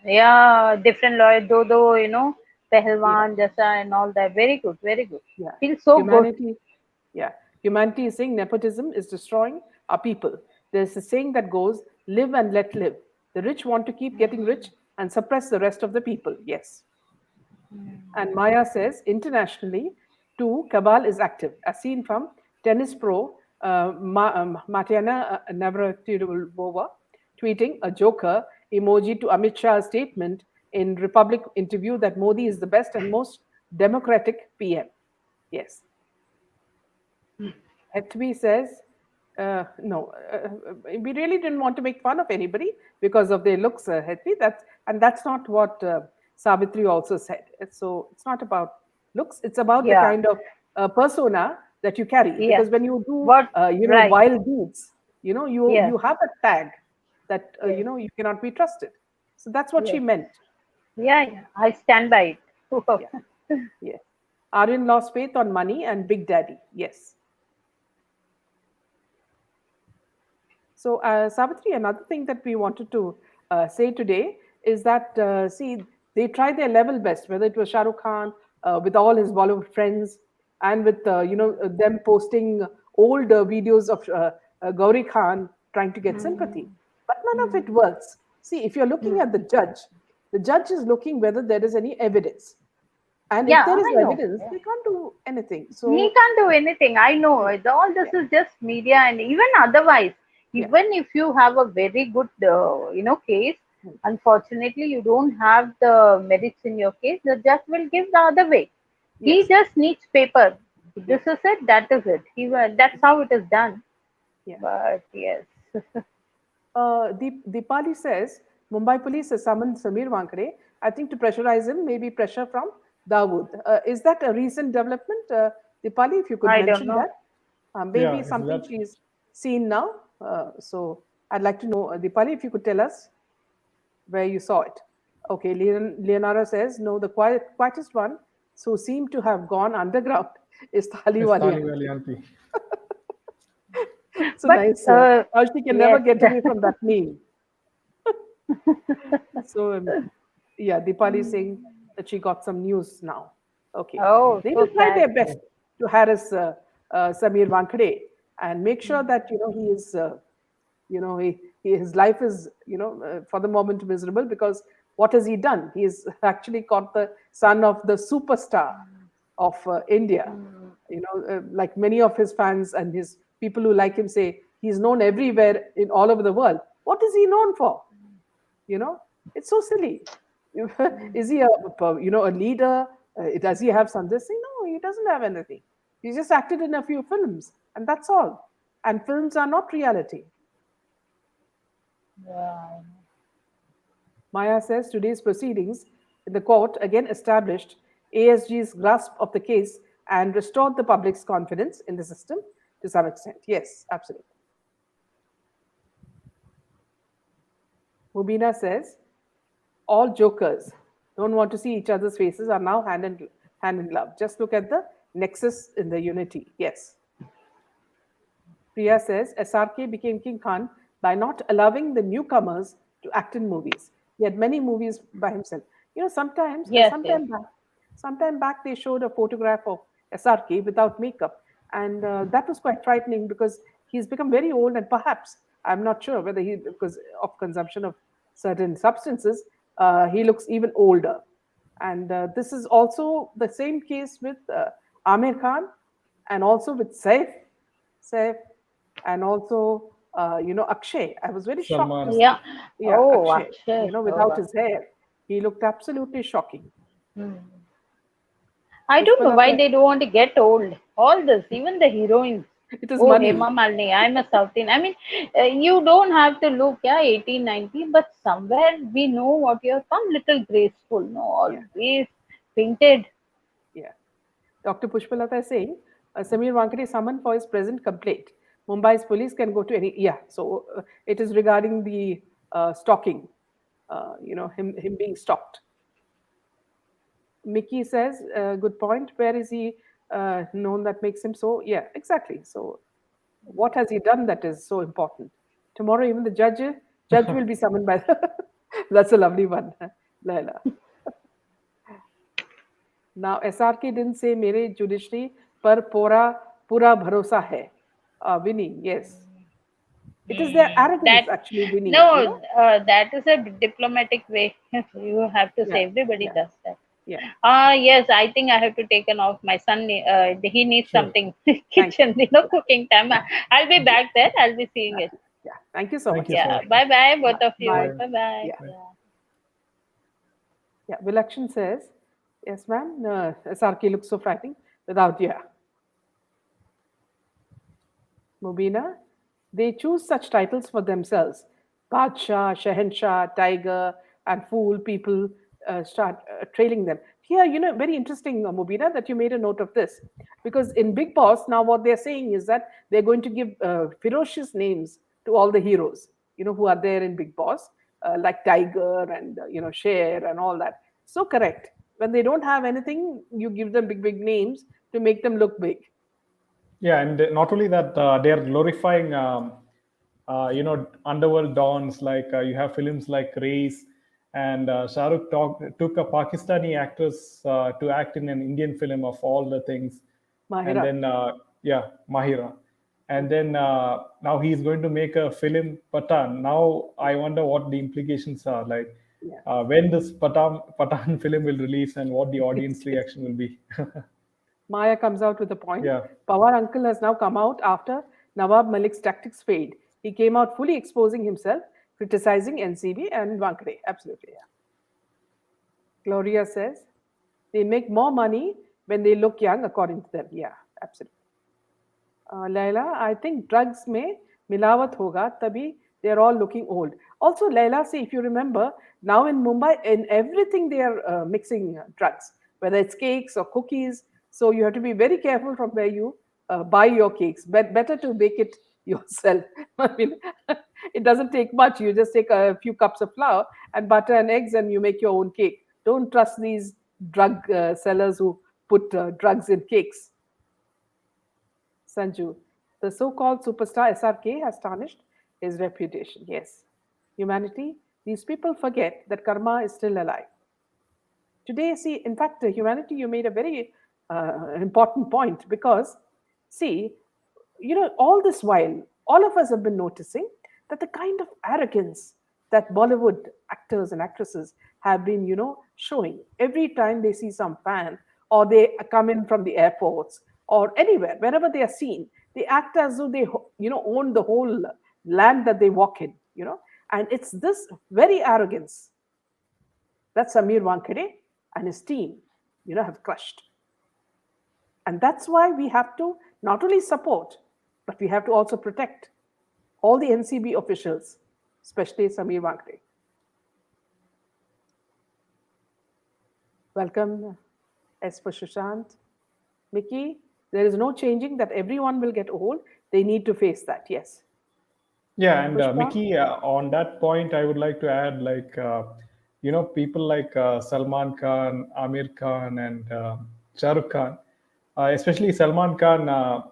yeah, different lawyer, Dodo, Yeah, Pehelwan, Jasa, and all that. Very good, very good. yeah. Feels so good. Humanity. Yeah. Humanity is saying nepotism is destroying our people. There's a saying that goes, live and let live. The rich want to keep getting rich and suppress the rest of the people. Yes. And Maya says internationally, too, cabal is active, as seen from tennis pro Matiana Navratilova tweeting a joker emoji to Amit Shah's statement in Republic interview that Modi is the best and most democratic PM. Yes. Hetvi says, no, we really didn't want to make fun of anybody because of their looks, Hetvi. That's not what Savitri also said. So it's not about looks; it's about the Yeah, kind of persona that you carry. yeah. Because when you do, What? Right. wild deeds, Yes, you have a tag that yes, you cannot be trusted. So that's what she yes. meant. Yeah, yeah. I stand by it. Yeah, yeah. Aryan lost faith on money and Big Daddy. Yes. So, Savitri, another thing that we wanted to say today is that, see, they tried their level best, whether it was Shah Rukh Khan with all his Bollywood friends and with, them posting old videos of Gauri Khan trying to get sympathy. But none of it works. See, if you're looking at the judge is looking whether there is any evidence. And if Yeah, there is I know. evidence, they can't do anything. He So, can't do anything. I know. yeah, All this yeah, is just media, and even otherwise, yeah. even if you have a very good, case, Hmm. unfortunately, you don't have the merits in your case. The judge will give the other way. He Yes, just needs paper. yeah, This is it. That is it. That's how it is done. yeah. But yes, Deepali says Mumbai police has summoned Samir Wankhede, I think to pressurize him, maybe pressure from Dawood. Is that a recent development, Deepali? If you could I don't mention know. that, maybe Yeah, is something that she's seen now. So I'd like to know, Deepali, if you could tell us where you saw it. Okay, Leonara says no. The quietest one, who seem to have gone underground, is is Thaliwali Tali auntie. Valianti? So But nice. How she can never yes, get away from that name. So yeah, Deepali is saying that she got some news now. Okay, oh, they will so try sad. their best to harass Samir Wankhede and make sure that he is, his life is for the moment miserable because what has he done? He has actually caught the son of the superstar of India. Like many of his fans and his people who like him say, he's known everywhere in all over the world. What is he known for? you know it's so silly. Is he a leader? Does he have some this thing? No, he doesn't have anything. He just acted in a few films and that's all. And films are not reality. Yeah. Maya says today's proceedings in the court again established ASG's grasp of the case and restored the public's confidence in the system to some extent. Yes, absolutely. Mubina says all jokers don't want to see each other's faces, are now hand in glove. Just look at the nexus in the unity. Yes. Priya says SRK became King Khan by not allowing the newcomers to act in movies. He had many movies by himself. You know, Yes, yes. sometime back they showed a photograph of SRK without makeup, and that was quite frightening because he's become very old, and perhaps I'm not sure whether he because of consumption of certain substances, he looks even older. And this is also the same case with Amir Khan and also with Saif, and also Akshay. I was very shocked to Salman. Yeah. see, yeah, Oh, Akshay, Akshay. Oh, without wow. his hair, he looked absolutely shocking. Hmm. I don't know why Pushpalata, they don't want to get old. All this, even the heroines. it is Oh, money. Hema Malini, I'm a South Indian. I mean, you don't have to look, yeah, 18, 19, but somewhere we know what you're some little graceful, no, Yeah, always painted. yeah. Dr. Pushpalata is saying Samir Wankhede summoned for his present complaint. Mumbai's police can go to any. Yeah, so it is regarding the stalking. Him being stalked. Mickey says, good point. Where is he known that makes him so? Yeah, exactly. So, what has he done that is so important? Tomorrow, even the judge will be summoned by. That's a lovely one, Laila. Now, SRK didn't say मेरे judiciary पर पूरा भरोसा है. Winnie, yes. It is their That arrogance, actually, Winnie. You no, know? that is a diplomatic way. You have to say Yeah, everybody yeah, does that. yeah. Yes, I think I have to take an off. My son, he needs Sure. something Thank you. kitchen, cooking time. I'll be Yeah, back there. I'll be seeing it. yeah. Thank you so Thank much. you so Yeah. much. Bye bye, both of you. Bye. Bye. Bye bye. Yeah. Bye. Yeah. Yeah, Vilakshan says, yes, ma'am. SRK looks so frightening without, yeah. Mubina, they choose such titles for themselves. Badshah, Shahenshah, Tiger, and Fool. People start trailing them. Here, very interesting, Mubina, that you made a note of this. Because in Big Boss, now what they're saying is that they're going to give ferocious names to all the heroes, who are there in Big Boss, like Tiger and, Sher and all that. So correct. When they don't have anything, you give them big, big names to make them look big. Yeah, and not only that, they are glorifying, underworld dons. Like you have films like Race, and Shah Rukh took a Pakistani actress to act in an Indian film of all the things, and Mahira. then yeah, Mahira, and then now he's going to make a film Patan. Now I wonder what the implications are, like Yeah. when this Patan film will release and what the audience reaction will be. Maya comes out with a point. Yeah. Pawar uncle has now come out after Nawab Malik's tactics failed. He came out fully exposing himself, criticizing NCB and Wankhede. Absolutely, yeah. Gloria says they make more money when they look young, according to them. Yeah, absolutely. Laila, I think drugs में मिलावट होगा तभी they are all looking old. Also, Laila, see if you remember, now in Mumbai, in everything they are mixing drugs, whether it's cakes or cookies. So you have to be very careful from where you buy your cakes. But better to bake it yourself. I mean, it doesn't take much. You just take a few cups of flour and butter and eggs, and you make your own cake. Don't trust these drug sellers who put drugs in cakes. Sanju, the so called superstar SRK has tarnished his reputation. Yes. Humanity, these people forget that karma is still alive. Today, see, in fact, humanity, you made a very important point because, see, all this while, all of us have been noticing that the kind of arrogance that Bollywood actors and actresses have been, showing every time they see some fan or they come in from the airports or anywhere, wherever they are seen, they act as though they, own the whole land that they walk in, and it's this very arrogance that Samir Wankhede and his team, have crushed. And that's why we have to not only support, but we have to also protect all the NCB officials, especially Samir Wankhede. Welcome, S for Sushant. Mickey, there is no changing that everyone will get old. They need to face that, yes. Yeah, and Pushpa? Mickey, on that point, I would like to add, like, people like Salman Khan, Amir Khan, and Shah Rukh Khan, especially Salman Khan,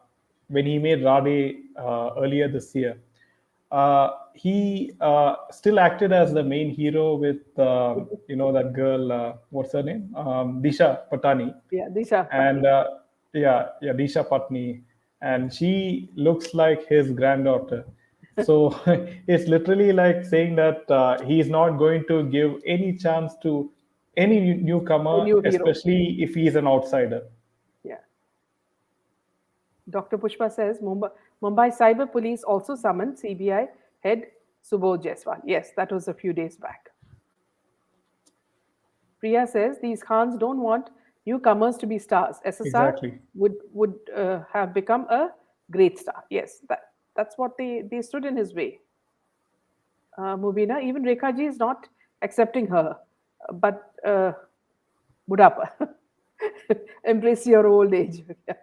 when he made Radhe earlier this year, he still acted as the main hero with that girl. What's her name? Disha Patani, Yeah, Disha and Patni. yeah, Disha Patni, and she looks like his granddaughter. So it's literally like saying that he is not going to give any chance to any A newcomer, new hero. especially if he is an outsider. Yeah. Dr. Pushpa says Mumbai Cyber Police also summoned CBI head Subodh Jaiswal. Yes, that was a few days back. Priya says these Khans don't want newcomers to be stars. SSR Exactly. would have become a great star. Yes, that's what they stood in his way. Mubina, even Rekha ji is not accepting her, but Budapa, embrace your old age. Yeah.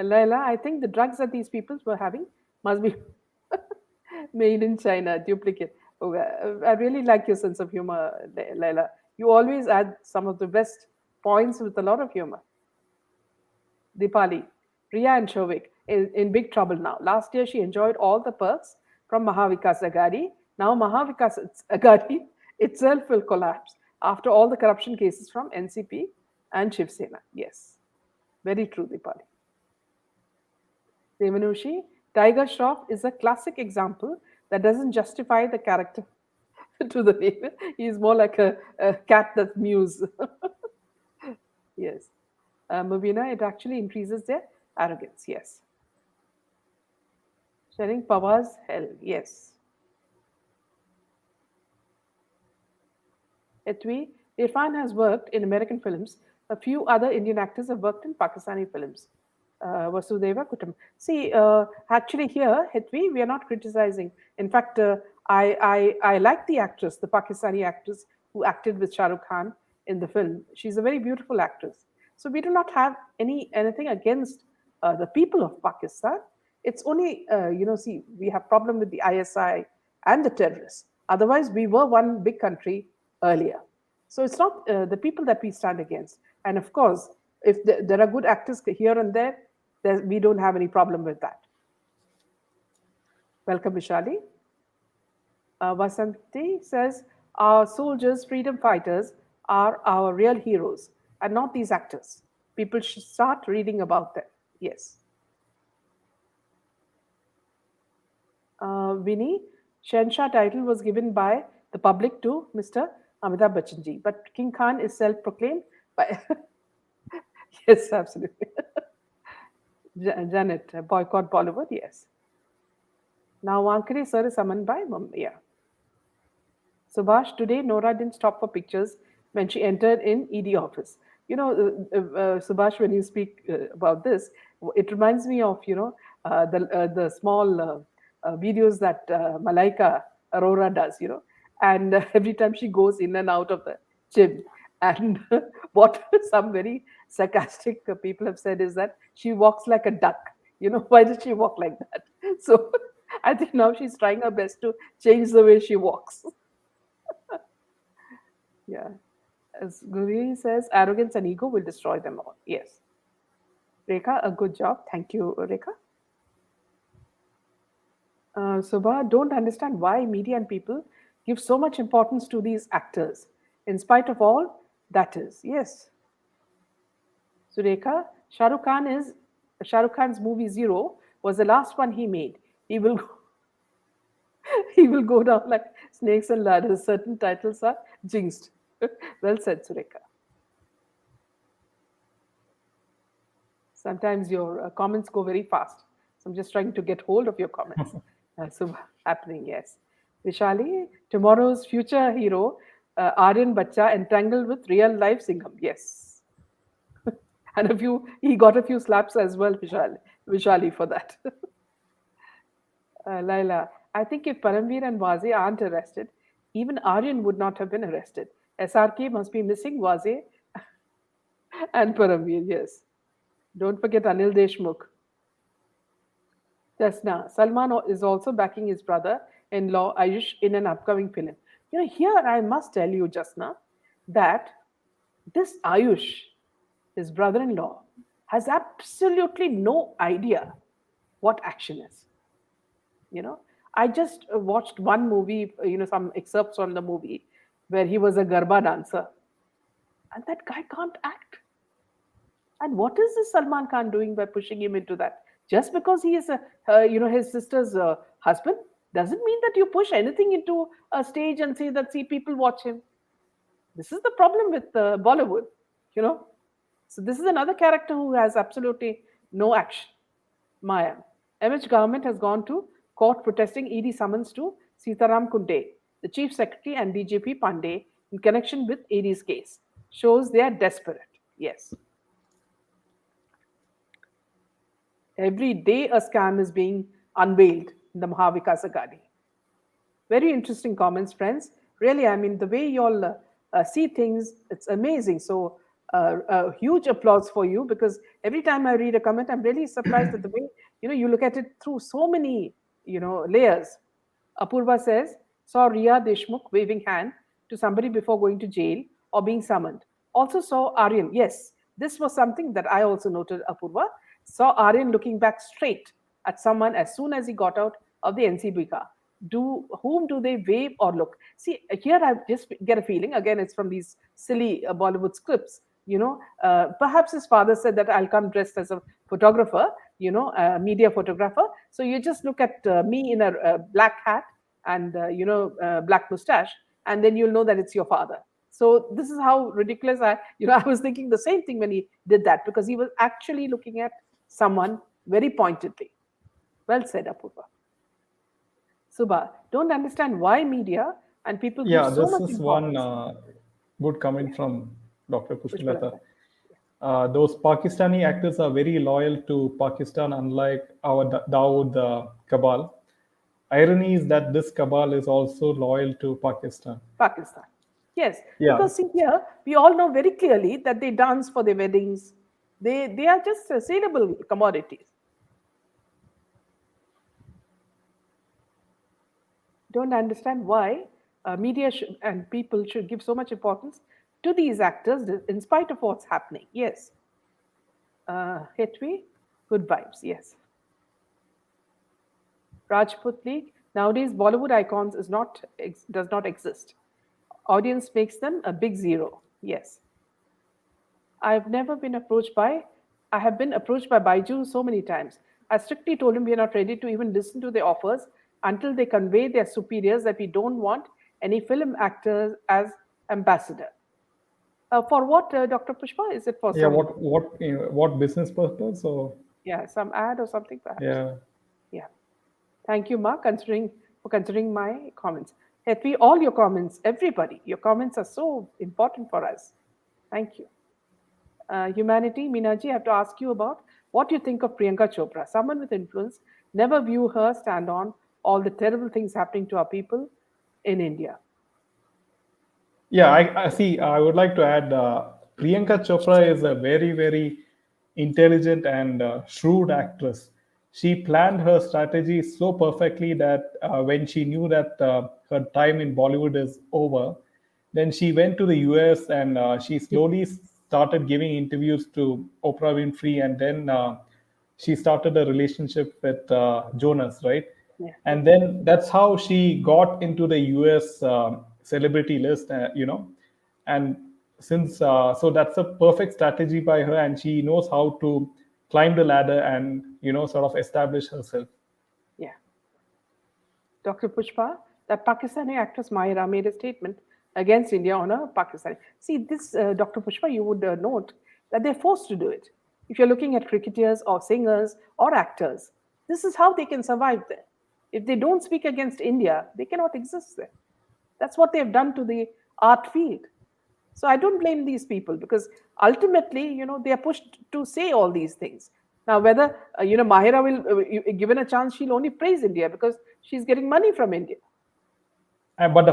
Laila, I think the drugs that these people were having must be made in China, duplicate. Oh, I really like your sense of humor, Laila. You always add some of the best points with a lot of humor. Dipali, Priya and Shovik in big trouble now. Last year, she enjoyed all the perks from Mahavikas Agadi. Now, Mahavikas Agadi itself will collapse after all the corruption cases from NCP and Shiv Sena. Yes, very true, Dipali. Devanushi, Tiger Shroff is a classic example that doesn't justify the character to the name. He's more like a cat that mews. Yes. Mubina, it actually increases their arrogance. Yes. Sharing Pawa's hell. Yes. Etwi, Irfan has worked in American films. A few other Indian actors have worked in Pakistani films. Vasudeva Kutum. See, actually, here, Hetvi, we are not criticizing. In fact, I like the actress, the Pakistani actress who acted with Shah Rukh Khan in the film. She's a very beautiful actress. So we do not have anything against the people of Pakistan. It's only, see, we have problem with the ISI and the terrorists. Otherwise, we were one big country earlier. So it's not the people that we stand against. And of course, if there are good actors here and there, we don't have any problem with that. Welcome, Vishali. Vasanti says, our soldiers, freedom fighters, are our real heroes and not these actors. People should start reading about them. Yes. Vinny, Shenshah title was given by the public to Mr. Amitabh Bachchan ji, but King Khan is self-proclaimed by. Yes, absolutely. Janet, boycott Bollywood, yes. Now Wankhede sir is summoned by Mumbai. Subhash, today Nora didn't stop for pictures when she entered in ED office. Subhash, when you speak about this, it reminds me of, the small videos that Malaika Arora does, and every time she goes in and out of the gym. And what some very sarcastic people have said is that she walks like a duck. Why does she walk like that? So I think now she's trying her best to change the way she walks. Yeah. As Guri says, arrogance and ego will destroy them all. Yes. Rekha, a good job. Thank you, Rekha. Subha, don't understand why media and people give so much importance to these actors. In spite of all, that is. Yes. Sureka, Shah Rukh Khan's movie Zero was the last one he made. He will he will go down like snakes and ladders. Certain titles are jinxed. Well said, Sureka. Sometimes your comments go very fast. So I'm just trying to get hold of your comments. So happening, yes. Vishali, tomorrow's future hero, Aryan Bacha entangled with real life Singham. Yes. And he got a few slaps as well, Vishali for that. Laila, I think if Paramveer and Waze aren't arrested, even Aryan would not have been arrested. SRK must be missing Waze and Paramveer, yes. Don't forget Anil Deshmukh. Jasna, Salman is also backing his brother-in-law Ayush in an upcoming film. Here I must tell you, Jasna, that this Ayush, his brother in law, has absolutely no idea what action is. You know, I just watched one movie, some excerpts on the movie where he was a Garba dancer, and that guy can't act. And what is this Salman Khan doing by pushing him into that? Just because he is, his sister's husband, doesn't mean that you push anything into a stage and say that, see, people watch him. This is the problem with Bollywood, you know. So this is another character who has absolutely no action. Maya. MH government has gone to court protesting ED summons to Sitaram Kunde, the chief secretary, and DGP Pandey in connection with ED's case. Shows they are desperate. Yes. Every day a scam is being unveiled in the Mahavikas Agadi. Very interesting comments, friends. Really, I mean, the way you all see things, it's amazing. So, huge applause for you, because every time I read a comment, I'm really surprised at the way you look at it through so many layers. Apurva says, saw Riya Deshmukh waving hand to somebody before going to jail or being summoned. Also saw Aryan. Yes, this was something that I also noted, Apurva. Saw Aryan looking back straight at someone as soon as he got out of the NCB car. Whom do they wave or look? See, here I just get a feeling, again, it's from these silly Bollywood scripts. Perhaps his father said that I'll come dressed as a photographer, a media photographer. So you just look at me in a black hat and black mustache, and then you'll know that it's your father. So this is how ridiculous I was thinking the same thing when he did that, because he was actually looking at someone very pointedly. Well said, Apurva. Subha, don't understand why media and people give Yeah, so this much is one importance. good comment from Dr. Pushpalata. Pushpalata. Those Pakistani actors are very loyal to Pakistan, unlike our Dawood cabal. Irony is that this cabal is also loyal to Pakistan. Pakistan. Yes, Yeah, because see here, we all know very clearly that they dance for their weddings. They are just saleable commodities. Don't understand why media and people should give so much importance to these actors in spite of what's happening. Yes. Hetwe, good vibes. Yes. Rajput League. Nowadays, Bollywood icons does not exist. Audience makes them a big zero. Yes. I've never been approached by, I have been approached by Baiju so many times. I strictly told him we are not ready to even listen to their offers until they convey their superiors that we don't want any film actors as ambassador. For what, Dr. Pushpa? Is it for yeah. some, What business purpose? Or yeah, some ad or something perhaps? yeah, Yeah. Thank you, Mark, for considering my comments. Hetvi, all your comments, everybody, your comments are so important for us. Thank you. Humanity, Minaji, I have to ask you about what you think of Priyanka Chopra, someone with influence. Never view her stand on all the terrible things happening to our people in India. yeah. I see. I would like to add. Priyanka Chopra is a very, very intelligent and shrewd actress. She planned her strategy so perfectly that when she knew that her time in Bollywood is over, then she went to the US and she slowly started giving interviews to Oprah Winfrey, and then she started a relationship with Jonas, right? Yeah, And then that's how she got into the US celebrity list, and since so that's a perfect strategy by her, and she knows how to climb the ladder and sort of establish herself. yeah. Dr. Pushpa, that Pakistani actress Mahira made a statement against India on a Pakistani. See, this, Dr. Pushpa, you would note that they're forced to do it. If you're looking at cricketers or singers or actors, this is how they can survive there. If they don't speak against India, they cannot exist there. That's what they've done to the art field. So I don't blame these people, because ultimately, they are pushed to say all these things. Now, whether Mahira will, given a chance, she'll only praise India because she's getting money from India. But the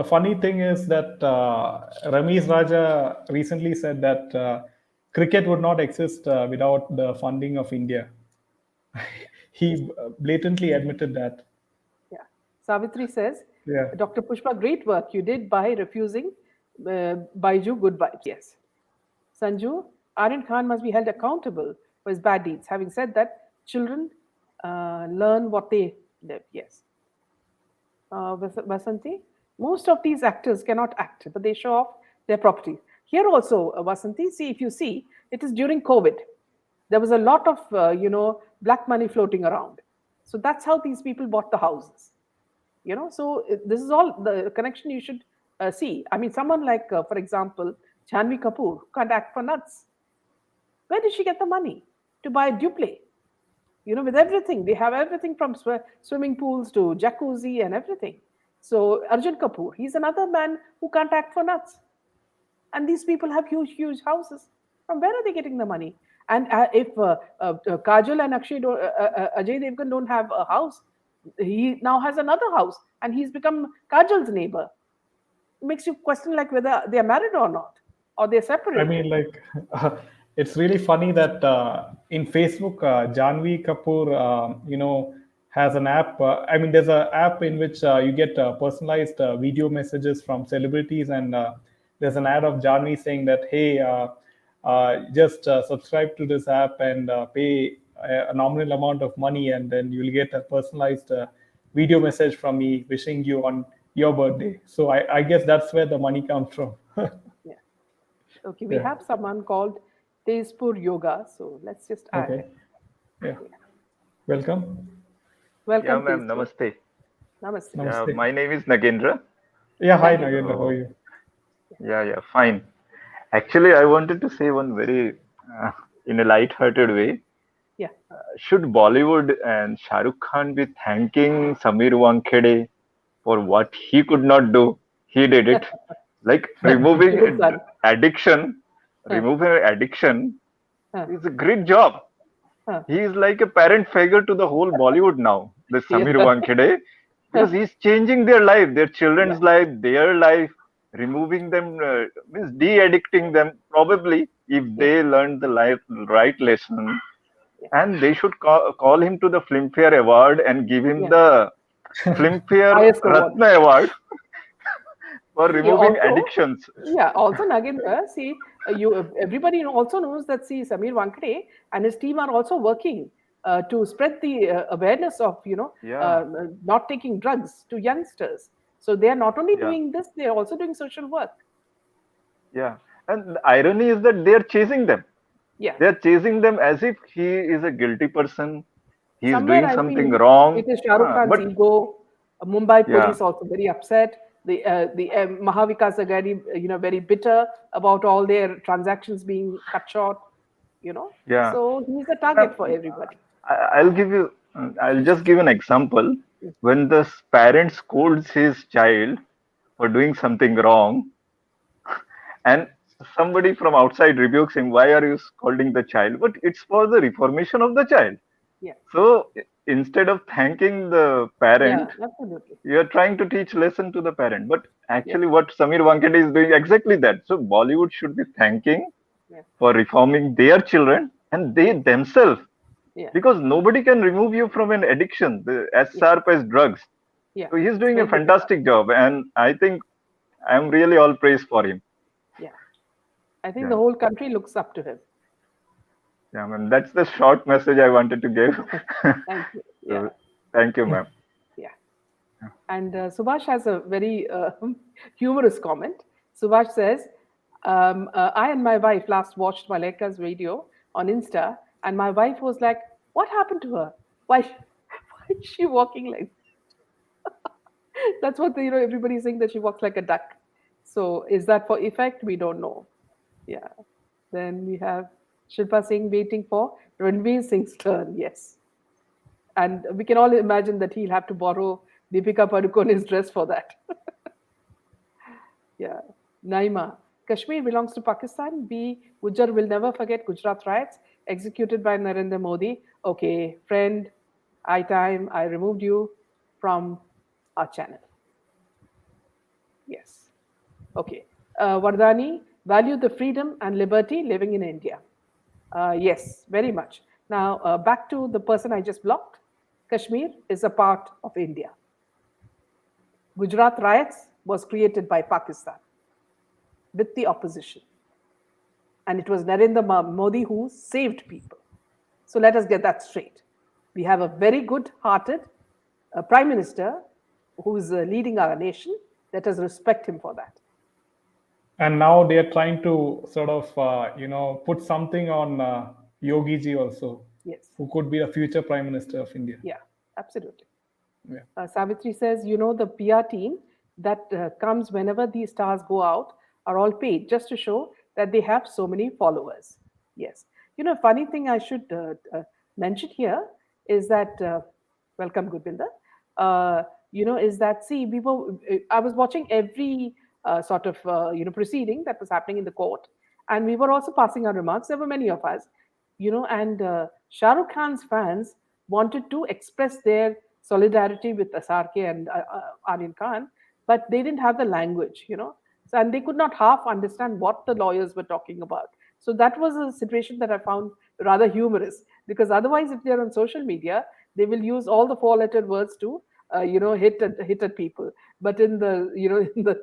funny thing is that Ramesh Raja recently said that cricket would not exist without the funding of India. He blatantly admitted that. Yeah. Savitri says, Yeah. Dr. Pushpa, great work you did by refusing Baiju good vibes. Yes. Sanju, Aryan Khan must be held accountable for his bad deeds. Having said that, children learn what they live. Yes. Vasanti, most of these actors cannot act, but they show off their property. Here also, Vasanti, see, if you see, it is during COVID. There was a lot of, black money floating around. So that's how these people bought the houses. So this is all the connection you should see. I mean, someone like, for example, Janvi Kapoor can't act for nuts. Where did she get the money to buy a duplex? With everything. They have everything from swimming pools to jacuzzi and everything. So Arjun Kapoor, he's another man who can't act for nuts. And these people have huge, huge houses. From where are they getting the money? And if Kajol and Ajay Devgan don't have a house, he now has another house, and he's become Kajol's neighbor. It makes you question like whether they are married or not, or they're I separated. mean, like, it's really funny that in Facebook, Janvi Kapoor, has an app. I mean, there's an app in which you get personalized video messages from celebrities, and there's an ad of Janvi saying that, hey, just subscribe to this app and pay a nominal amount of money, and then you'll get a personalized video message from me wishing you on your birthday. So I guess that's where the money comes from. Yeah. Okay, we Yeah. have someone called Tezpur Yoga, so let's just add Okay. him. Yeah. Welcome. Yeah, Welcome, ma'am. Tezpur. Namaste. Namaste. Yeah, Namaste. my name is Nagendra. Yeah, hi Nagin. Nagendra, how are So, you? yeah, fine. Actually, I wanted to say one very, in a light-hearted way. Yeah. Should Bollywood and Shah Rukh Khan be thanking Samir Wankhede for what he could not do? He did it. Like removing Good son. addiction, Huh, removing addiction huh, is a great job. huh. He is like a parent figure to the whole Bollywood now, this Yeah. Samir Wankhede, because he's changing their life, their Yeah. children's life, their life, removing them, means de-addicting them, probably, if Yeah. they learn the right lesson. Yeah. And they should call him to the Filmfare Award and give him Yeah. the Filmfare Highest award. Ratna Award for See, removing also, addictions. yeah, also Nagendra, see, everybody also knows that, see, Samir Wankhede and his team are also working to spread the awareness of, Yeah, not taking drugs to youngsters. So they are not only yeah, doing this, they are also doing social work. yeah. And the irony is that they are chasing them. Yeah. They are chasing them as if he is a guilty person. He is Somewhere doing I something feel wrong. it is Shah Rukh Khan's But ego. Mumbai yeah, police also very upset. The Mahavikas Aghadi, very bitter about all their transactions being cut short. yeah. So he's a Ma'am, target for everybody. I'll give you, I'll just give an example. When the parent scolds his child for doing something wrong, and somebody from outside rebukes him, why are you scolding the child? But it's for the reformation of the child. Yeah, So instead of thanking the yeah, parent, absolutely. you are trying to teach lesson to the parent. But Yeah, actually, what Samir Wankhede is doing exactly that. So Bollywood should be thanking yeah, for reforming their children and they yeah, themselves, yeah, because nobody can remove you from an addiction as yeah, sharp as drugs. yeah. So he's It's doing a very difficult. fantastic job, and I think I'm really all praise for him. Yeah, I think the Yeah, whole country looks up to him. yeah, man. That's the short message I wanted to give. Thank you. Yeah, So thank you, ma'am. yeah. And Subhash has a very humorous comment. Subhash says, I and my wife last watched Maleka's video on Insta, and my wife was like, "What happened to her? Why, why is she walking like?" That's what everybody's saying, that she walks like a duck. So is that for effect? We don't know. Yeah. Then we have Shilpa Singh waiting for Ranveer Singh's turn. Yes. And we can all imagine that he'll have to borrow Deepika Padukone's dress for that. Yeah. Naima. Kashmir belongs to Pakistan. B. Gujjar will never forget Gujarat riots executed by Narendra Modi. Okay, friend, I removed you from our channel. Yes. Okay. Vardhani, value the freedom and liberty living in India. Yes, very much. Now, back to the person I just blocked. Kashmir is a part of India. Gujarat riots was created by Pakistan with the opposition. And it was Narendra Modi who saved people. So let us get that straight. We have a very good hearted Prime Minister who is leading our nation. Let us respect him for that. And now they are trying to sort of, put something on Yogi ji also, Yes. who could be the future Prime Minister of India. Yeah, absolutely. Yeah. Savitri says, the PR team that comes whenever these stars go out are all paid just to show that they have so many followers. Yes. Funny thing I should mention here is that, welcome, Goodwinder, is that, see, I was watching every sort of, proceeding that was happening in the court, and we were also passing our remarks. There were many of us, and Shah Rukh Khan's fans wanted to express their solidarity with SRK and Aryan Khan, but they didn't have the language, so, and they could not half understand what the lawyers were talking about. So that was a situation that I found rather humorous, because otherwise, if they're on social media, they will use all the four-lettered words to, hit at people. But in the, in the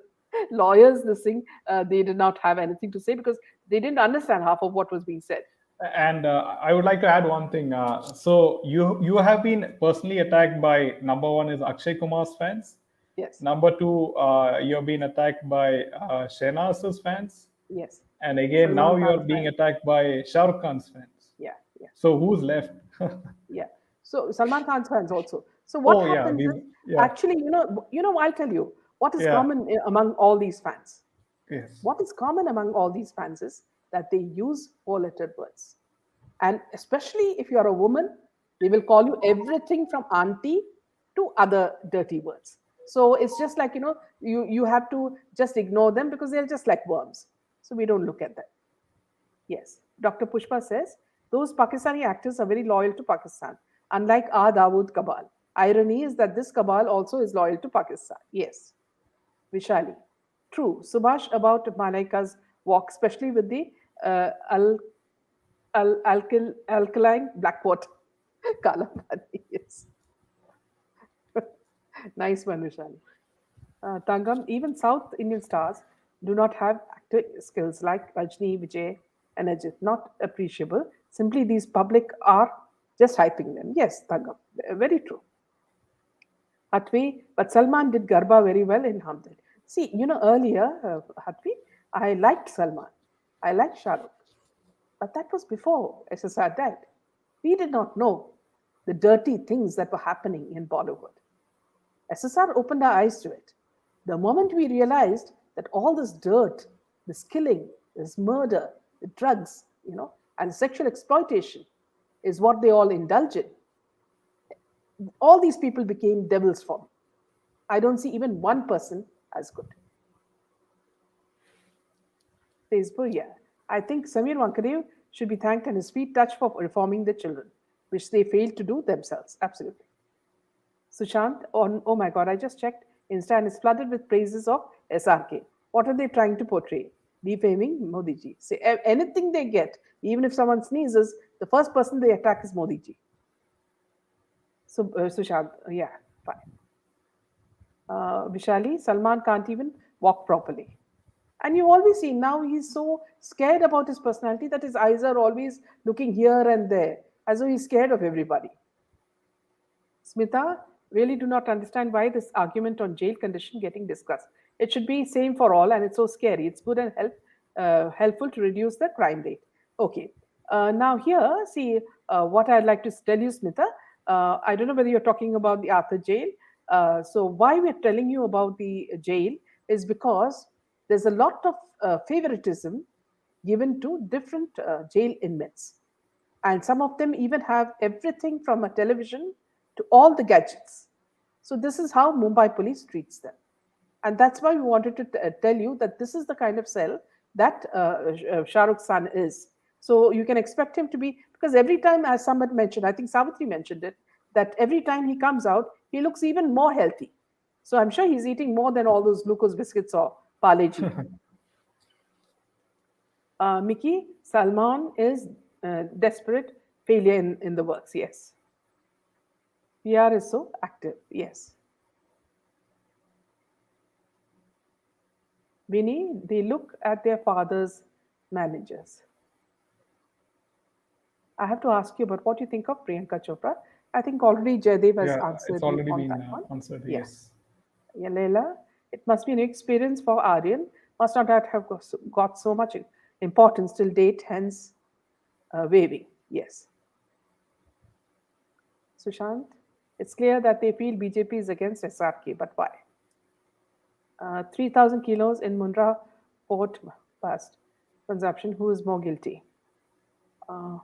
lawyers, this thing, they did not have anything to say because they didn't understand half of what was being said. And I would like to add one thing. So you have been personally attacked by, number one is Akshay Kumar's fans. Yes. Number two, you're being attacked by Shehnaz's fans. Yes. And again, now you're being attacked by Shah Rukh Khan's fans. Yeah. Yeah. So who's left? Yeah. So Salman Khan's fans also. So what happens is, actually, I'll tell you what is common among all these fans. Yes. What is common among all these fans is that they use four-lettered words. And especially if you're a woman, they will call you everything from auntie to other dirty words. So it's just like, you have to just ignore them because they're just like worms. So we don't look at them. Yes. Dr. Pushpa says, those Pakistani actors are very loyal to Pakistan, unlike our Dawood cabal. Irony is that this cabal also is loyal to Pakistan. Yes. Vishali. True. Subhash about Malaika's walk, especially with the alkaline black water. Kala Pani, yes. Nice one, Vishali. Tangam, even South Indian stars do not have acting skills like Rajni, Vijay, and Ajit. Not appreciable. Simply, these public are just hyping them. Yes, Tangam, very true. Hatvi, but Salman did Garba very well in Hamdard. See, earlier, Hatvi, I liked Salman. I liked Shah Rukh. But that was before SSR died. We did not know the dirty things that were happening in Bollywood. SSR opened our eyes to it. The moment we realized that all this dirt, this killing, this murder, the drugs, and sexual exploitation is what they all indulge in, all these people became devils for me. I don't see even one person as good. Says Bhuya. I think Samir Wankhede should be thanked and his sweet touch for reforming the children, which they failed to do themselves. Absolutely. Sushant, oh my God, I just checked. Insta and is flooded with praises of SRK. What are they trying to portray? Defaming Modi ji. Say anything they get, even if someone sneezes, the first person they attack is Modi ji. So, Sushant, yeah, fine. Vishali, Salman can't even walk properly. And you always see now he's so scared about his personality that his eyes are always looking here and there, as though he's scared of everybody. Smita, really do not understand why this argument on jail condition getting discussed. It should be same for all, and it's so scary. It's good and helpful to reduce the crime rate. Okay. Now here, see what I'd like to tell you, Smita. I don't know whether you're talking about the Arthur jail. So why we're telling you about the jail is because there's a lot of favoritism given to different jail inmates. And some of them even have everything from a television to all the gadgets. So this is how Mumbai police treats them. And that's why we wanted to tell you that this is the kind of cell that Shah Rukh's son is. So you can expect him to be, because every time, as someone mentioned, I think Savitri mentioned it, that every time he comes out, he looks even more healthy. So I'm sure he's eating more than all those glucose biscuits or Parle-G. Mickey, Salman is desperate failure in the works, yes. PR is so active, yes. Vinny, they look at their father's managers. I have to ask you about what you think of Priyanka Chopra. I think already Jaydev has Yeah, it's answered you already on been that one. answered. Yeah. Yes. Yeah, Leila, it must be an experience for Aryan. Must not have got so much importance till date, hence waving. Yes. Sushant, it's clear that they feel BJP is against SRK, but why? 3,000 kilos in Mundra port past consumption. Who is more guilty? Uh,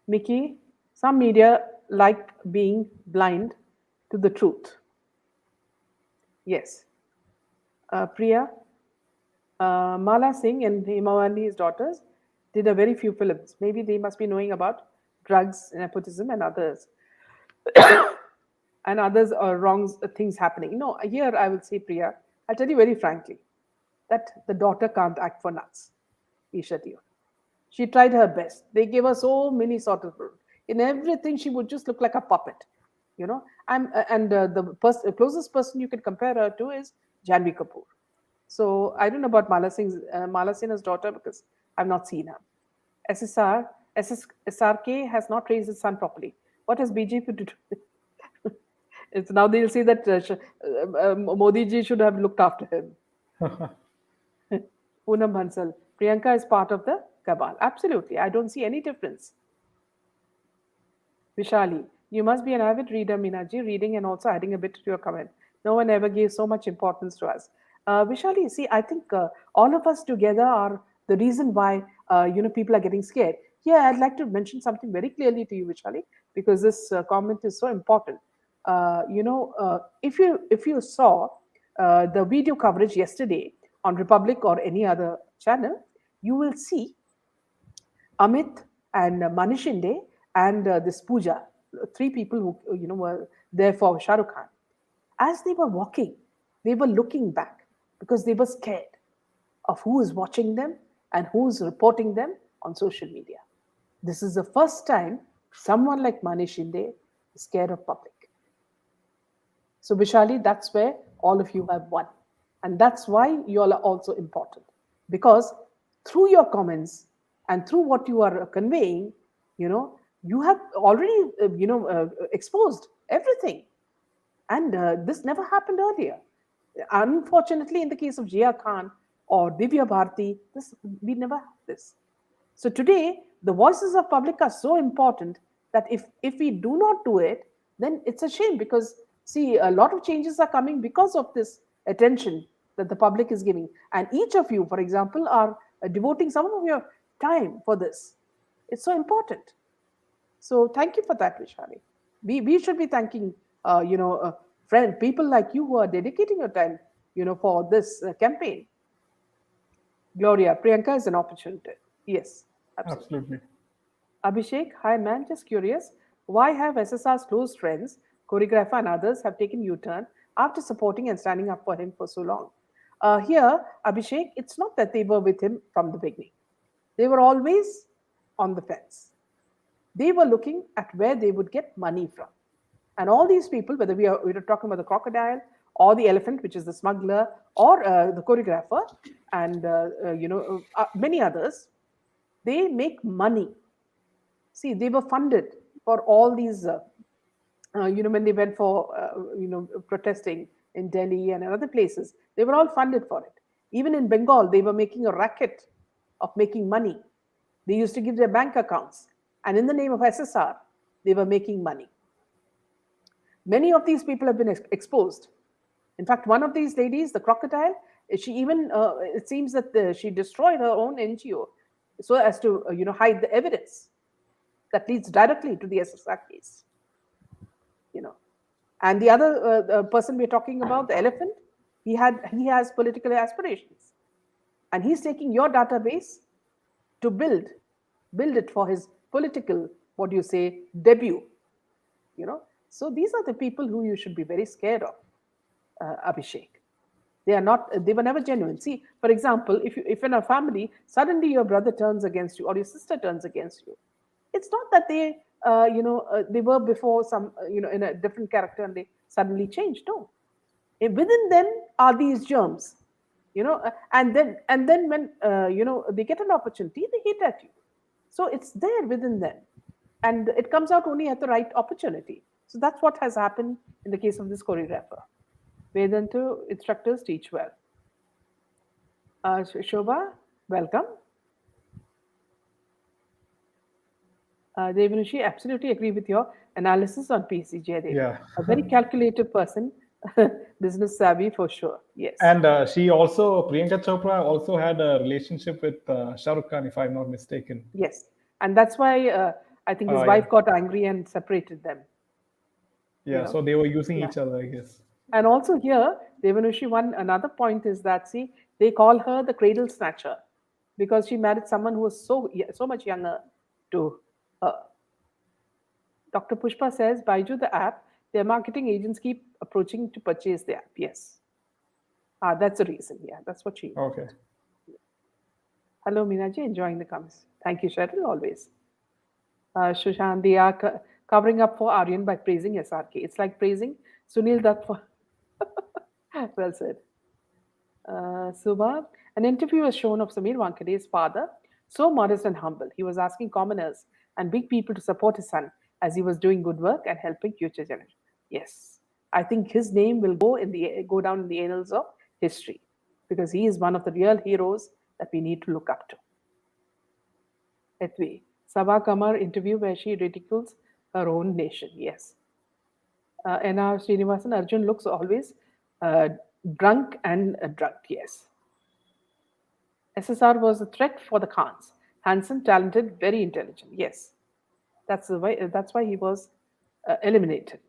Mickey, some media like being blind to the truth. Yes. Priya, Mala Singh and Himawani's daughters did a very few films. Maybe they must be knowing about drugs, nepotism, and others, and others wrong things happening. No, here I will say, Priya, I'll tell you very frankly that the daughter can't act for nuts. Isha dear. She tried her best. They gave her so many sort of in everything. She would just look like a puppet, you know. And the closest person you can compare her to is Janvi Kapoor. So I don't know about Mala Singh's daughter because I've not seen her. SSR SRK has not raised its son properly. What has BJP to do? It's now they'll say that Modi ji should have looked after him. Poonam Bansal, Priyanka is part of the cabal. Absolutely, I don't see any difference. Vishali, you must be an avid reader, Minaji, reading and also adding a bit to your comment. No one ever gave so much importance to us. Vishali, see, I think all of us together are the reason why people are getting scared. Here, I'd like to mention something very clearly to you, Vishali, because this comment is so important. If you saw the video coverage yesterday on Republic or any other channel, you will see Amit and Manishinde and this Pooja, three people who were there for Shah Rukh Khan. As they were walking, they were looking back because they were scared of who is watching them and who is reporting them on social media. This is the first time someone like Manishinde is scared of public. So, Vishali, that's where all of you have won. And that's why you all are also important. Because through your comments and through what you are conveying, you have already, exposed everything. And this never happened earlier. Unfortunately, in the case of Jia Khan or Divya Bharti, we never had this. So today, the voices of public are so important that if we do not do it, then it's a shame because see, a lot of changes are coming because of this attention that the public is giving. And each of you, for example, are devoting some of your time for this. It's so important. So thank you for that, Vishali. We should be thanking, friend, people like you who are dedicating your time, for this campaign. Gloria, Priyanka is an opportunity. Yes, absolutely. Absolutely. Abhishek, hi man, just curious. Why have SSR's close friends, choreographer and others have taken U-turn after supporting and standing up for him for so long? Here, Abhishek, it's not that they were with him from the beginning. They were always on the fence. They were looking at where they would get money from. And all these people, whether we are talking about the crocodile or the elephant, which is the smuggler, or the choreographer, and many others, they make money. See, they were funded for all these, when they went for, protesting in Delhi and other places, they were all funded for it. Even in Bengal, they were making a racket of making money. They used to give their bank accounts. And in the name of SSR, they were making money. Many of these people have been exposed. In fact, one of these ladies, the crocodile, she even, it seems that she destroyed her own NGO so as to, hide the evidence that leads directly to the SSR case. And the other person we're talking about, the elephant, he has political aspirations, and he's taking your database to build it for his political, what do you say, debut. So these are the people who you should be very scared of, Abhishek. They were never genuine. See, for example, if in a family suddenly your brother turns against you or your sister turns against you, it's not that they were before some in a different character and they suddenly changed. No, within them are these germs, And then when they get an opportunity, they hit at you. So it's there within them, and it comes out only at the right opportunity. So that's what has happened in the case of this choreographer. Vedantu instructors teach well. Shobha, welcome. Devanushi, absolutely agree with your analysis on PC Jaydev. Yeah. A very calculated person, business savvy for sure. Yes. And Priyanka Chopra also had a relationship with Shah Rukh Khan, if I'm not mistaken. Yes. And that's why I think his wife got angry and separated them. Yeah, so they were using each other, I guess. And also here, Devanushi, another point is that, see, they call her the cradle snatcher because she married someone who was so much younger to her. Dr. Pushpa says, Baiju, the app, their marketing agents keep approaching to purchase the app. Yes. That's the reason. Yeah, that's what she. Okay. Hello, Minaji, enjoying the comments. Thank you, Cheryl, always. Shushan, they are covering up for Aryan by praising SRK. It's like praising Sunil Dutt for. Well said. Subha, an interview was shown of Samir Wankhede's father, so modest and humble. He was asking commoners and big people to support his son as he was doing good work and helping future generations. Yes, I think his name will go down in the annals of history because he is one of the real heroes that we need to look up to. Etvi, Sabha Kamar interview where she ridicules her own nation. Yes. N.R. Srinivasan, Arjun looks always drunk and drugged. Yes. SSR was a threat for the Khans. Handsome, talented, very intelligent. Yes. That's why he was eliminated.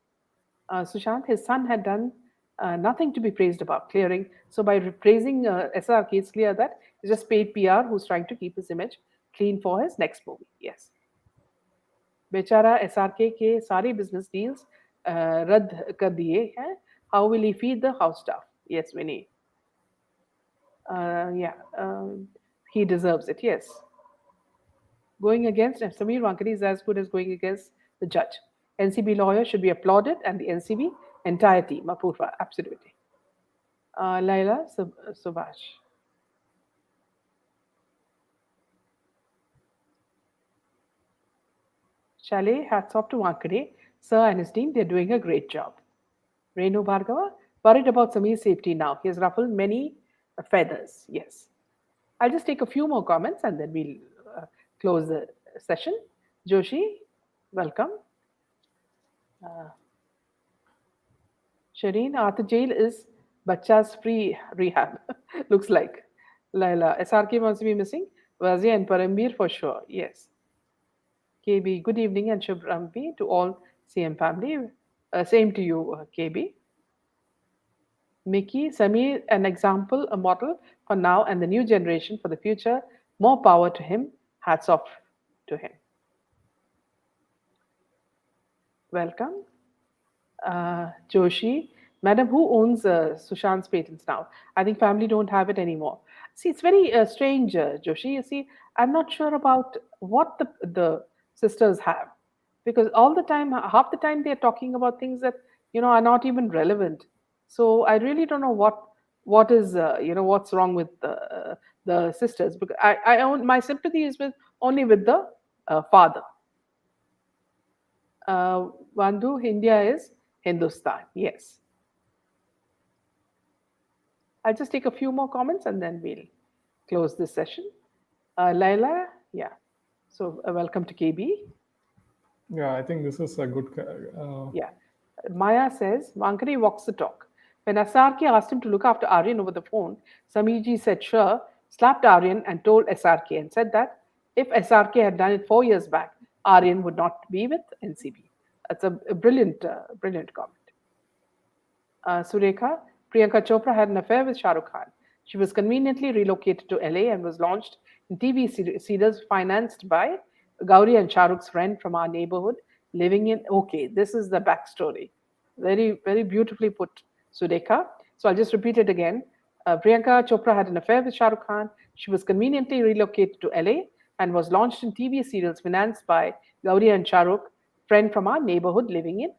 Sushant, his son had done nothing to be praised about, clearing. So by praising SRK, it's clear that it's just paid PR who's trying to keep his image clean for his next movie. Yes. बेचारा SRK के सारे business deals रद्द कर दिए हैं. How will he feed the house staff? Yes, Vinny. He deserves it. Yes. Going against Samir Wankhede is as good as going against the judge. NCB lawyer should be applauded, and the NCB entire team. Apurva, absolutely. Laila Subhash. Chalet, hats off to Wankhede. Sir and his team, they're doing a great job. Renu Bhargava, worried about Samir's safety now. He has ruffled many feathers. Yes. I'll just take a few more comments and then we'll close the session. Joshi, welcome. Shireen, Arthur Jail is Bachcha's free rehab. Looks like. Laila, SRK must be missing. Wazia and Parambir for sure. Yes. KB, good evening and Shubhambi to all CM family. Same to you, KB. Mickey, Samir, an example, a model for now and the new generation for the future. More power to him. Hats off to him. Welcome. Joshi, Madam, who owns Sushant's patents now? I think family don't have it anymore. See, it's very strange, Joshi. You see, I'm not sure about what the sisters have, because all the time, half the time, they're talking about things that are not even relevant. So I really don't know what is what's wrong with the sisters, because my sympathy is only with the father. Vandu, India is Hindustan. Yes. I'll just take a few more comments and then we'll close this session. Laila, yeah. So welcome to KB. Yeah, I think this is a good. Yeah. Maya says, Wankhede walks the talk. When SRK asked him to look after Aryan over the phone, Samirji said, sure, slapped Aryan and told SRK and said that if SRK had done it 4 years back, Aryan would not be with NCB. That's a brilliant comment. Surekha, Priyanka Chopra had an affair with Shah Rukh Khan. She was conveniently relocated to LA and was launched in TV serials financed by Gauri and Shah Rukh's friend from our neighborhood living in. Okay, this is the backstory. Very, very beautifully put, Surekha. So I'll just repeat it again. Priyanka Chopra had an affair with Shah Rukh Khan. She was conveniently relocated to LA and was launched in TV serials financed by Gauri and Shah Rukh, friend from our neighborhood living in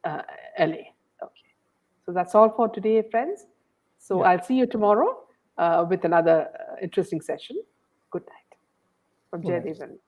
LA. Okay. So that's all for today, friends. So I'll see you tomorrow with another interesting session. Good night from Good night. Jaydevan.